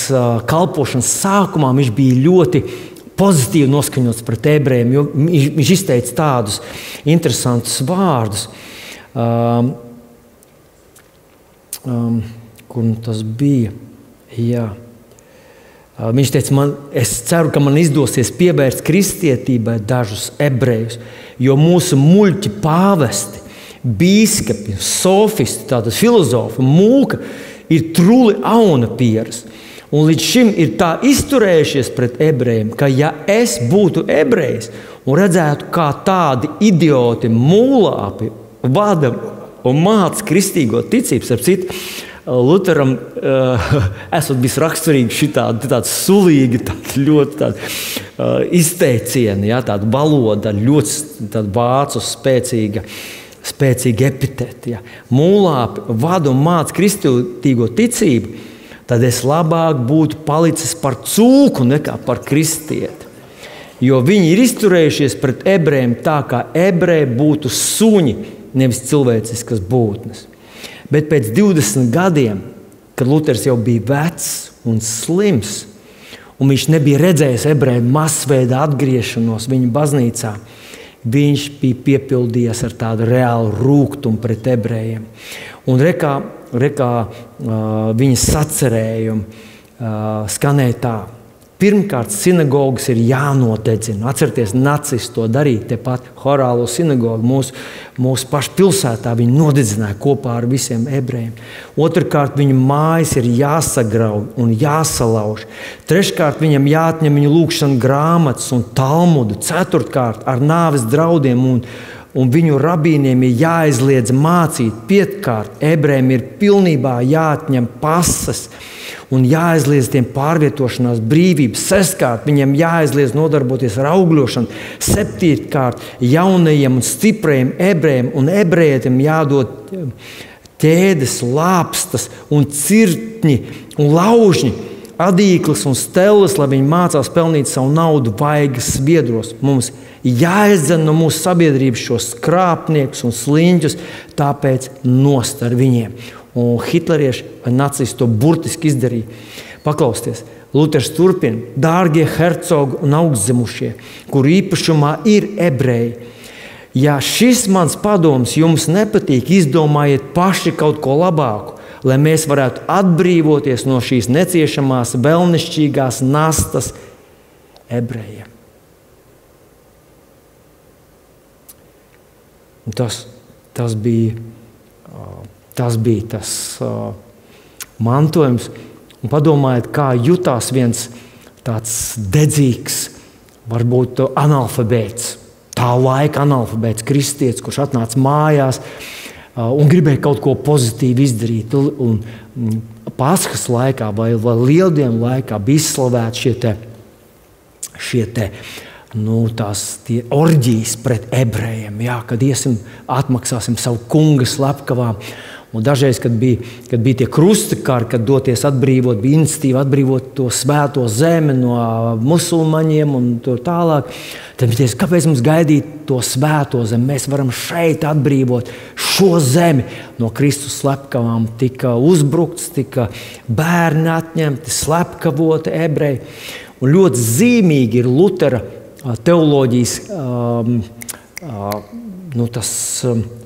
kalpošanas sākumā viņš bija ļoti pozitīvi noskaņots pret ebrejiem, jo viņš izteica tādus interesantus vārdus. Kur tas bija? Jā. Viņš teica, es ceru, ka man izdosies pievērst kristietībai dažus ebrejus, jo mūsu muļķi pāvesti, bīskapi, sofisti, tātad filozofi, mūka ir truli aunapieras. Un līdz šim ir tā izturējušies pret ebrejiem, ka ja es būtu ebrejs un redzētu, kā tādi idioti mūlāpi vada un māca kristīgo ticību, starp citu, Luteram esot bijis raksturīgi šitādi sulīgi, ļoti izteicieni, tāda valoda, ļoti tāda vācu spēcīga epiteti. Ja. Mūlāpi vada un māca kristīgo ticību, tad es labāk būtu palicis par cūku nekā par kristieti. Jo viņi ir izturējušies pret ebrejiem tā, kā ebreji būtu suņi, nevis cilvēciskas būtnes. Bet pēc 20 gadiem, kad Luters jau bija vecs un slims, un viņš nebija redzējis ebreju masveida atgriešanos viņa baznīcā, viņš bija piepildījies ar tādu reālu rūgtumu pret ebrejiem. Un rekā viņa sacerējumi skanēja tā. Pirmkārt, sinagogas ir jānodedzina. Atcerieties, nacisti to darīja tepat Horālo sinagogu. Mūsu pašu pilsētā viņi nodedzināja kopā ar visiem ebrejiem. Otrkārt, viņu mājas ir jāsagrauj un jāsalauž. Treškārt, viņam jāatņem viņu lūgšana grāmatas un talmudu. Ceturtkārt, ar nāves draudiem un viņu rabīniem ir jāizliedz mācīt. Piektkārt, ebrejiem ir pilnībā jāatņem pasas un jāaizliedz tiem pārvietošanās brīvības. Sestkārt, viņiem jāaizliedz nodarboties ar augļošanu. Septītkārt, jaunajiem un stiprajiem ebrejiem un ebrejiem jādod ķēdes, lāpstas un cirtņi un laužņi, adīklis un stelles, lai viņi mācās pelnīt savu naudu vaigas sviedros. Mums jāizdzen no mūsu sabiedrības šos krāpniekus un sliņķus, tāpēc nost ar viņiem. Un hitlerieši vai nacisti to burtiski izdarīja. Paklausieties, Luters turpina: dārgie hercogi un augstzemušie, kuru īpašumā ir ebreji, ja šis mans padoms jums nepatīk, izdomājiet paši kaut ko labāku, lai mēs varētu atbrīvoties no šīs neciešamās, vēlnišķīgās nastas ebrejiem. Tas bija tas mantojums. Un padomājiet, kā jutās viens tāds dedzīgs, varbūt analfabēts, tā laika analfabēts, kristietis, kurš atnāca mājās un gribēja kaut ko pozitīvu izdarīt. Un Paskas laikā vai Lieldienu laikā bija izslavēti tie orģijas pret ebrejiem, kad atmaksāsim savu kunga slepkavām. Un dažreiz, kad bija tie krustakari, kad doties atbrīvot, bija iniciatīva atbrīvot to svēto zemi no musulmaņiem un to tālāk, tad viņi teica, kāpēc mums gaidīt to svēto zemi? Mēs varam šeit atbrīvot šo zemi. No Kristus slepkavām tika uzbrukts, tika bērni atņemti, slepkavoti ebreji. Un ļoti zīmīgi ir Lutera teoloģijas tas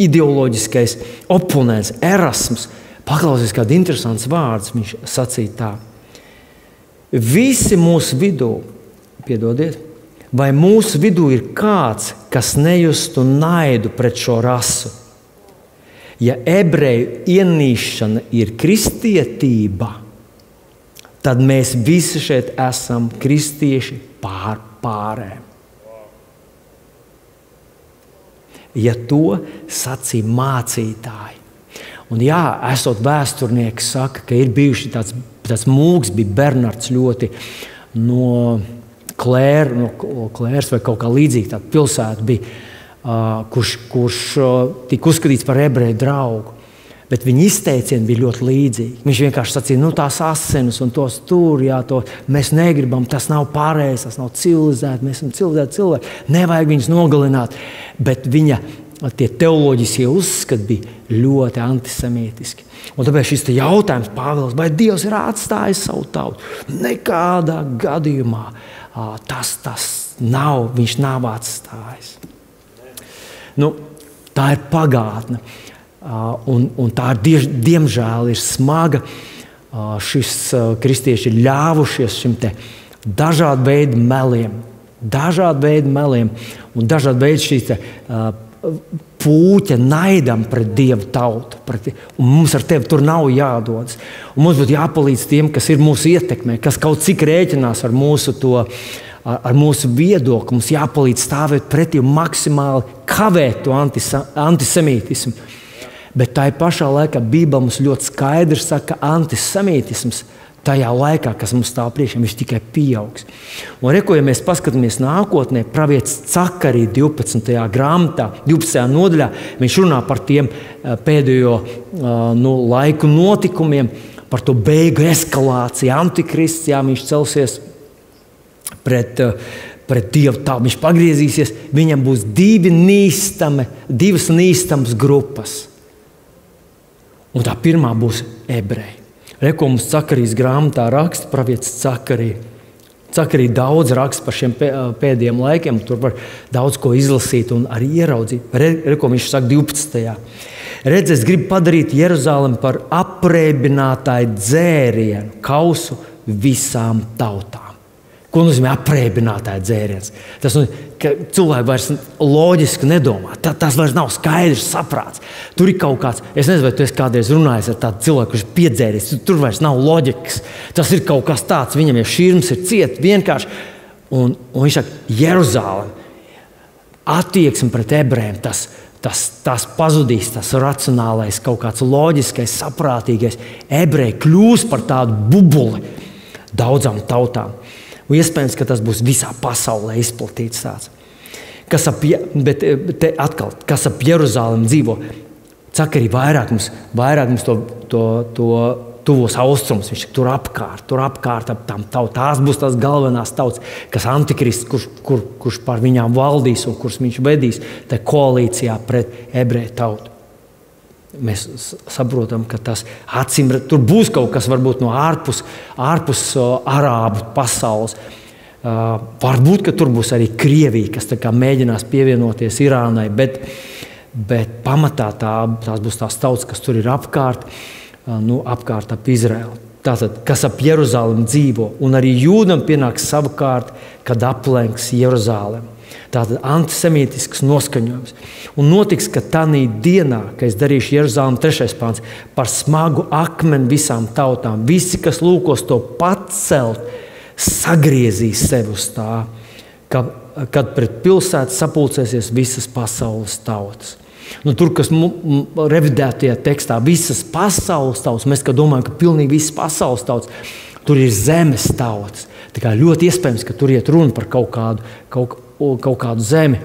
ideoloģiskais oponents Erasms. Paklausies, kāds interesants vārds viņš sacīja tā. Visi mūsu vidū, piedodiet, vai mūsu vidū ir kāds, kas nejustu naidu pret šo rasu? Ja ebreju ienīšana ir kristietība, tad mēs visi šeit esam kristieši pārēm. Ja to sacīja mācītāji. Un esot vēsturnieki saka, ka ir bijuši tāds mūks, bija Bernards ļoti no Klēras vai kaut kā līdzīga tāda pilsēta bija, kurš tika uzskatīts par ebreju draugu. Bet viņa izteicieni bija ļoti līdzīgi. Viņš vienkārši sacīja, tās asinis un tos tur, mēs negribam, tas nav pareizi, tas nav civilizēti, mēs esam civilizēti cilvēki, nevajag viņus nogalināt. Bet viņa tie teoloģiskie uzskati bija ļoti antisemītiski. Un tāpēc šis jautājums Pāvils, vai Dievs ir atstājis savu tautu? Nekādā gadījumā tas nav, viņš nav atstājis. Tā ir pagātne. Un tā diemžēl ir smaga, šis kristieši ir ļāvušies šim te dažādu veidu meliem, un dažādu veidu šīs te pūķa naidam pret Dievu tautu. Un mums ar tevi tur nav jādodas. Un mums būtu jāpalīdz tiem, kas ir mūsu ietekmē, kas kaut cik rēķinās ar mūsu viedokli. Mums jāpalīdz stāvēt pretī un maksimāli kavēt to antisemītismu. Bet tā pašā laikā Bībele mums ļoti skaidri saka, ka antisemītisms tajā laikā, kas mums stāv priekšā, viņš tikai pieaugs. Un ja mēs paskatāmies nākotnē, pravietis Cakarija 12. grāmatā, 12. nodaļā, viņš runā par tiem pēdējo laiku notikumiem, par to beigu eskalāciju, antikrists, viņš celsies pret Dievu tautu, viņš pagriezīsies, viņam būs divas nīstamas grupas. Un tā pirmā būs ebreji. Ko mums Cakarijas grāmatā raksta pravietis Cakarija. Cakarija daudz raksta par šiem pēdējiem laikiem, tur var daudz ko izlasīt un arī ieraudzīt. Ko viņš saka 12. Redz, es gribu padarīt Jeruzalemi par aprēbinātāju dzērienu, kausu visām tautām. Ko nozīmē aprēbinātāja dzēriens? Tas nozīmē, ka cilvēki vairs loģiski nedomā. Tas vairs nav skaidrs saprāts. Tur ir kaut kāds, es nezinu, vai tu esi kādreiz runājis ar tādu cilvēku, kurš ir piedzēries. Tur vairs nav loģikas. Tas ir kaut kas tāds, viņam jau šķirms ir ciet vienkārši. Un viņš saka, Jeruzalem, attieksme pret ebrejiem, tas pazudīs, tas racionālais, kaut kāds loģiskais, saprātīgais. Ebreji kļūs par tādu bubuli daudzām tautām. Un iespējams, ka tas būs visā pasaulē izplatīts tāds. Kas ap Jeruzalemi dzīvo, Cakarija vairāk mums to tuvos austrumus, viņš tur apkārt ap tām tautām. Tās būs tās galvenās tautas, kas antikrists, kurš par viņām valdīs un kurš viņš vedīs tā koalīcijā pret ebreju tautu. Mēs saprotam, ka tur būs kaut kas varbūt no ārpus arābu pasaules. Varbūt, ka tur būs arī Krievija, kas mēģinās pievienoties Irānai, bet pamatā tās būs tās tautas, kas tur ir apkārt ap Izraelu. Tātad, kas ap Jeruzalemi dzīvo, un arī Jūdam pienāks savukārt, kad aplenks Jeruzalemi. Tātad antisemītisks noskaņojums. Un notiks, ka tanī dienā, kad es darīšu Jeruzalemi 3. pāns, par smagu akmeni visām tautām, visi, kas lūkos to pacelt, sagriezīs sevi uz tā, kad pret pilsētu sapulcēsies visas pasaules tautas. Tur, kas revidētajā tekstā, visas pasaules tautas, mēs domājam, ka pilnīgi visas pasaules tautas, tur ir zemes tautas. Tā kā ļoti iespējams, ka tur iet runa par kaut kādu zemi.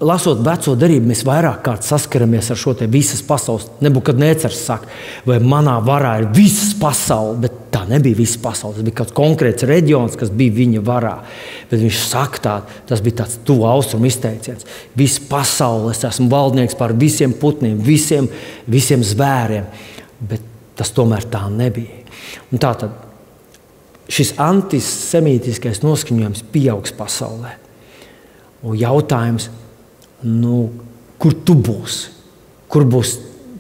Lasot veco darību, mēs vairāk kārt saskaramies ar šo te visas pasaules. Nebukadnēcars saka, vai manā varā ir visas pasaules, bet tā nebija visas pasaules. Tas bija kāds konkrēts reģions, kas bija viņa varā. Bet viņš saka tas bija tāds tuvu austrumu izteiciens. Visa pasaule, es esmu valdnieks pār visiem putniem, visiem zvēriem. Bet tas tomēr tā nebija. Un tātad šis antisemītiskais noskaņojums pieaugs pasaulē. Un jautājums, kur tu būsi? Kur būs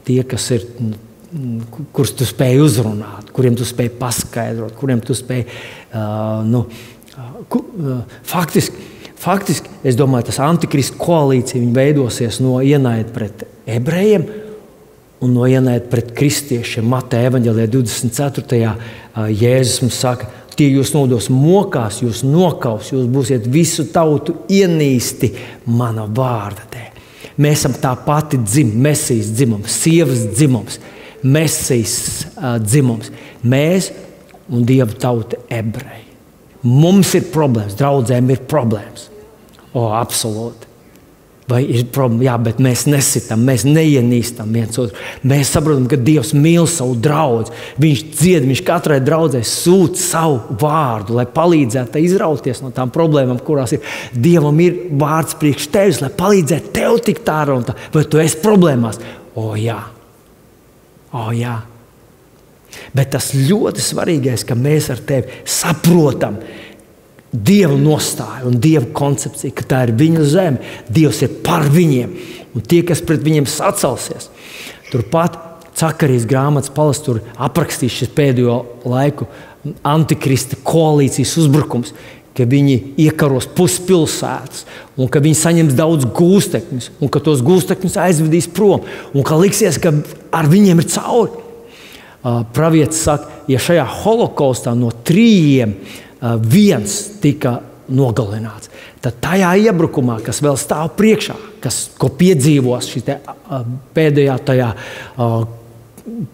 tie, kas ir, kurus tu spēj uzrunāt, kuriem tu spēj paskaidrot, kuriem tu spēj, faktiski, es domāju, tas antikristu koalīcija viņi veidosies no ienaida pret ebrejiem un no ienaida pret kristiešiem. Mateja evaņģēlijā 24. Jēzus mums saka, tie jūs nodos mokās, jūs nokaus, jūs būsiet visu tautu ienīsti mana vārda dēļ. Mēs esam tā pati Mesijas dzimums, sievas dzimums, Mesijas dzimums. Mēs un Dieva tauta ebreji. Mums ir problēmas, draudzēm ir problēmas. Absolūti. Vai ir problēma? Jā, bet mēs nesitam, mēs neienīstam viens otru. Mēs saprotam, ka Dievs mīl savu draudzi. Viņš dzied, viņš katrai draudzē sūta savu vārdu, lai palīdzētu izrauties no tām problēmām, kurās ir. Dievam ir vārds priekš tevis, lai palīdzētu tev tikt ārā un tā. Vai tu esi problēmās? Jā. Bet tas ļoti svarīgais, ka mēs ar tevi saprotam Dieva nostāju un Dieva koncepciju, ka tā ir viņa zeme. Dievs ir par viņiem. Un tie, kas pret viņiem sacelsies, turpat Cakarijas grāmatas palas tur aprakstīs šis pēdējo laiku antikrista koalīcijas uzbrukums, ka viņi iekaros puspilsētas, un ka viņi saņems daudz gūstekņus, un ka tos gūstekņus aizvedīs prom, un ka liksies, ka ar viņiem ir cauri. Pravietis saka, ja šajā holokaustā no 3 viens tika nogalināts, tad tajā iebrukumā, kas vēl stāv priekšā, ko piedzīvos šī pēdējā tajā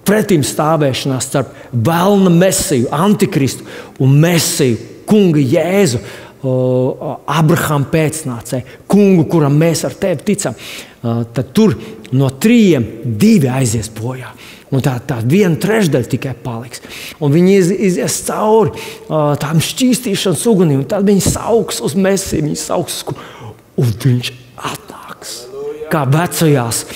pretim stāvēšanās starp velna Mesiju, antikristu un Mesiju, kungu Jēzu, Abrahama pēcnācēju, kungu, kuram mēs ar tevi ticam, tad tur no 3 2 aizies bojā. Un tā 1/3 tikai paliks. Un viņi izies cauri tām šķīstīšanas ugunīm, un tad viņi sauks uz Mesiju, viņi sauks, un viņš atnāks. Kā vecajās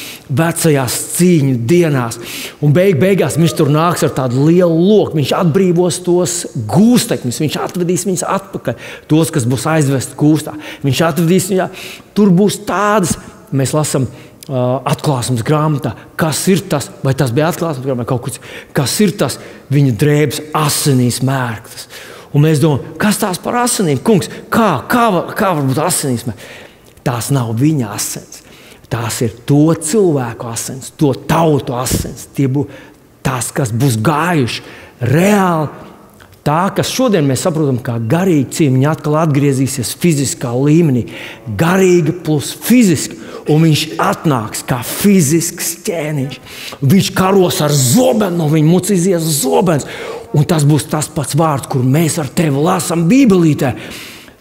cīņu dienās. Un beigās viņš tur nāks ar tādu lielu loku. Viņš atbrīvos tos gūstekņus, viņš atvedīs viņus atpakaļ. Tos, kas būs aizvesti gūstā. Viņš atvedīs viņus. Tur būs tādas, mēs lasām atklāsmes grāmatā, kas ir tas, vai tas bija atklāsmes grāmatā, kaut kas, kas ir tas viņa drēbes asinīs mērktas. Un mēs domājam, kas tās par asinīm? Kungs, kā var būt asinīs mērktas? Tās nav viņa asins. Tās ir to cilvēku asins, to tautu asins. Tās, kas būs gājuši reāli. Tā, kas šodien mēs saprotam, kā garīga cīņa, viņa atkal atgriezīsies fiziskā līmenī. Garīga plus fiziski. Un viņš atnāks kā fizisks ķēniņš. Viņš karos ar zobenu, no viņa muts izies zobens. Un tas būs tas pats vārds, kur mēs ar tevi lasām Bībelītē.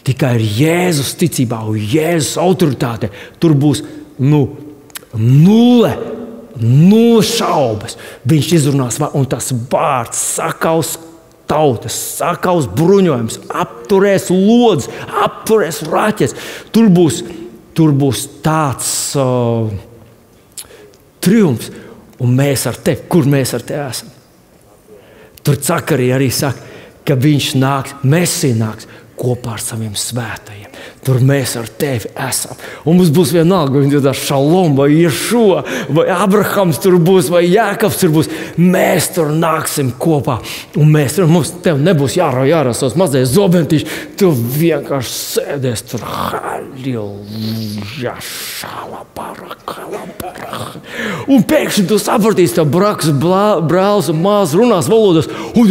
Tikai ir Jēzus ticībā un Jēzus autoritāte. Tur būs nulle šaubas. Viņš izrunās, un tas vārds sakaus tautas, sakaus bruņojums, apturēs lodzes, apturēs raķetes. Tur būs tāds triumfs, un mēs ar tevi, kur mēs ar tevi esam. Tur Cakarija arī saka, ka viņš nāks, Mesija nāks kopā ar saviem svētajiem. Tur mēs ar tevi esam. Un mums būs vienalga, vai viņš ir Šalom, vai Ješua, vai Abrahams tur būs, vai Jākabs tur būs. Mēs tur nāksim kopā. Un mums tev nebūs jārās tos mazais zobentīši. Tu vienkārši sēdēs tur. Halleluja, šalabaraka. Un pēkšņi tu sapratīsi, tev braks, brālis un māsas runās valodas. Un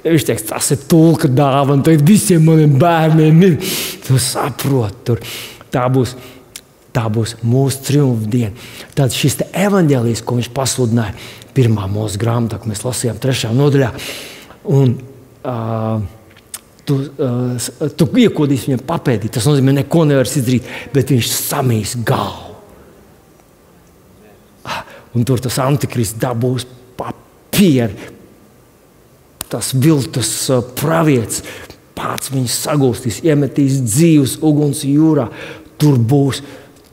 viņš teiks, tas ir tulka dāvana, tad visiem maniem bērniem ir. Tu saproti tur. Tā būs mūsu triumfa diena. Tad šis evaņģēlijs, ko viņš pasludināja 1. Mūzes grāmatā, ko mēs lasījām 3. nodaļā, un tu iekodīsi viņam papēdīt. Tas nozīmē, neko nevaras izdarīt, bet viņš samīs galvu. Un tur tas antikrists dabūs papieru. Tas viltus pravietis pats viņus sagūstīs, iemetīs dzīves uguns jūrā.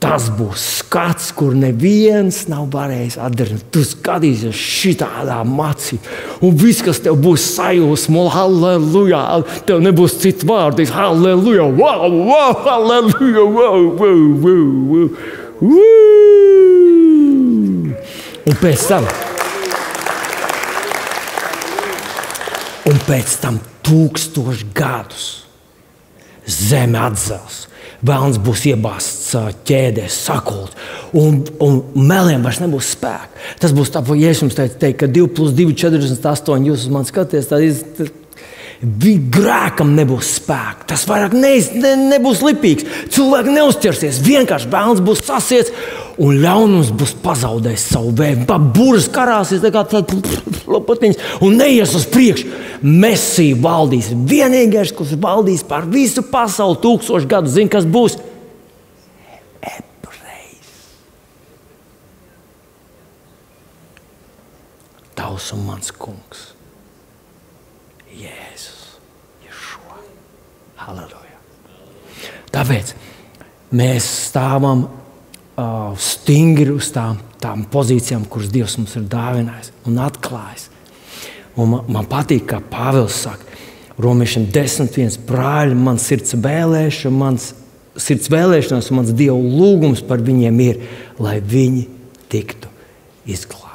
Tas būs skats, kur neviens nav varējis atdarīt. Tu skatīsies šitādā macī. Un viss, kas tev būs sajūsma, halleluja, tev nebūs cits vārdis, halleluja, wow, halleluja, wow. Un pēc tam 1000 gadus zeme atzels. Velns būs iebāzts ķēdēs, sakults, un meliem vairs nebūs spēka. Tas būs tā, ja es jums teicu, ka 2 + 2 = 48, jūs uz mani skaties, tad grēkam nebūs spēka. Tas vairāk nebūs lipīgs. Cilvēki neuzķersies, vienkārši velns būs sasiets, un ļaunums būs pazaudējis savu vēju. Buras karāsies, un neies uz priekšu. Mesija valdīs. Vienīgais, kurš valdīs pār visu pasauli 1000 gadu, zin, kas būs? Ebrejs. Tavs un mans kungs. Jēzus. Ješua. Halleluja. Tāpēc mēs stāvam stingri uz tām pozīcijām, kuras Dievs mums ir dāvinājis un atklājis. Un man patīk, kā Pāvils saka, Romiešiem 10:1, brāļi, man sirds vēlēšanās un mans Dieva lūgums par viņiem ir, lai viņi tiktu izglābt.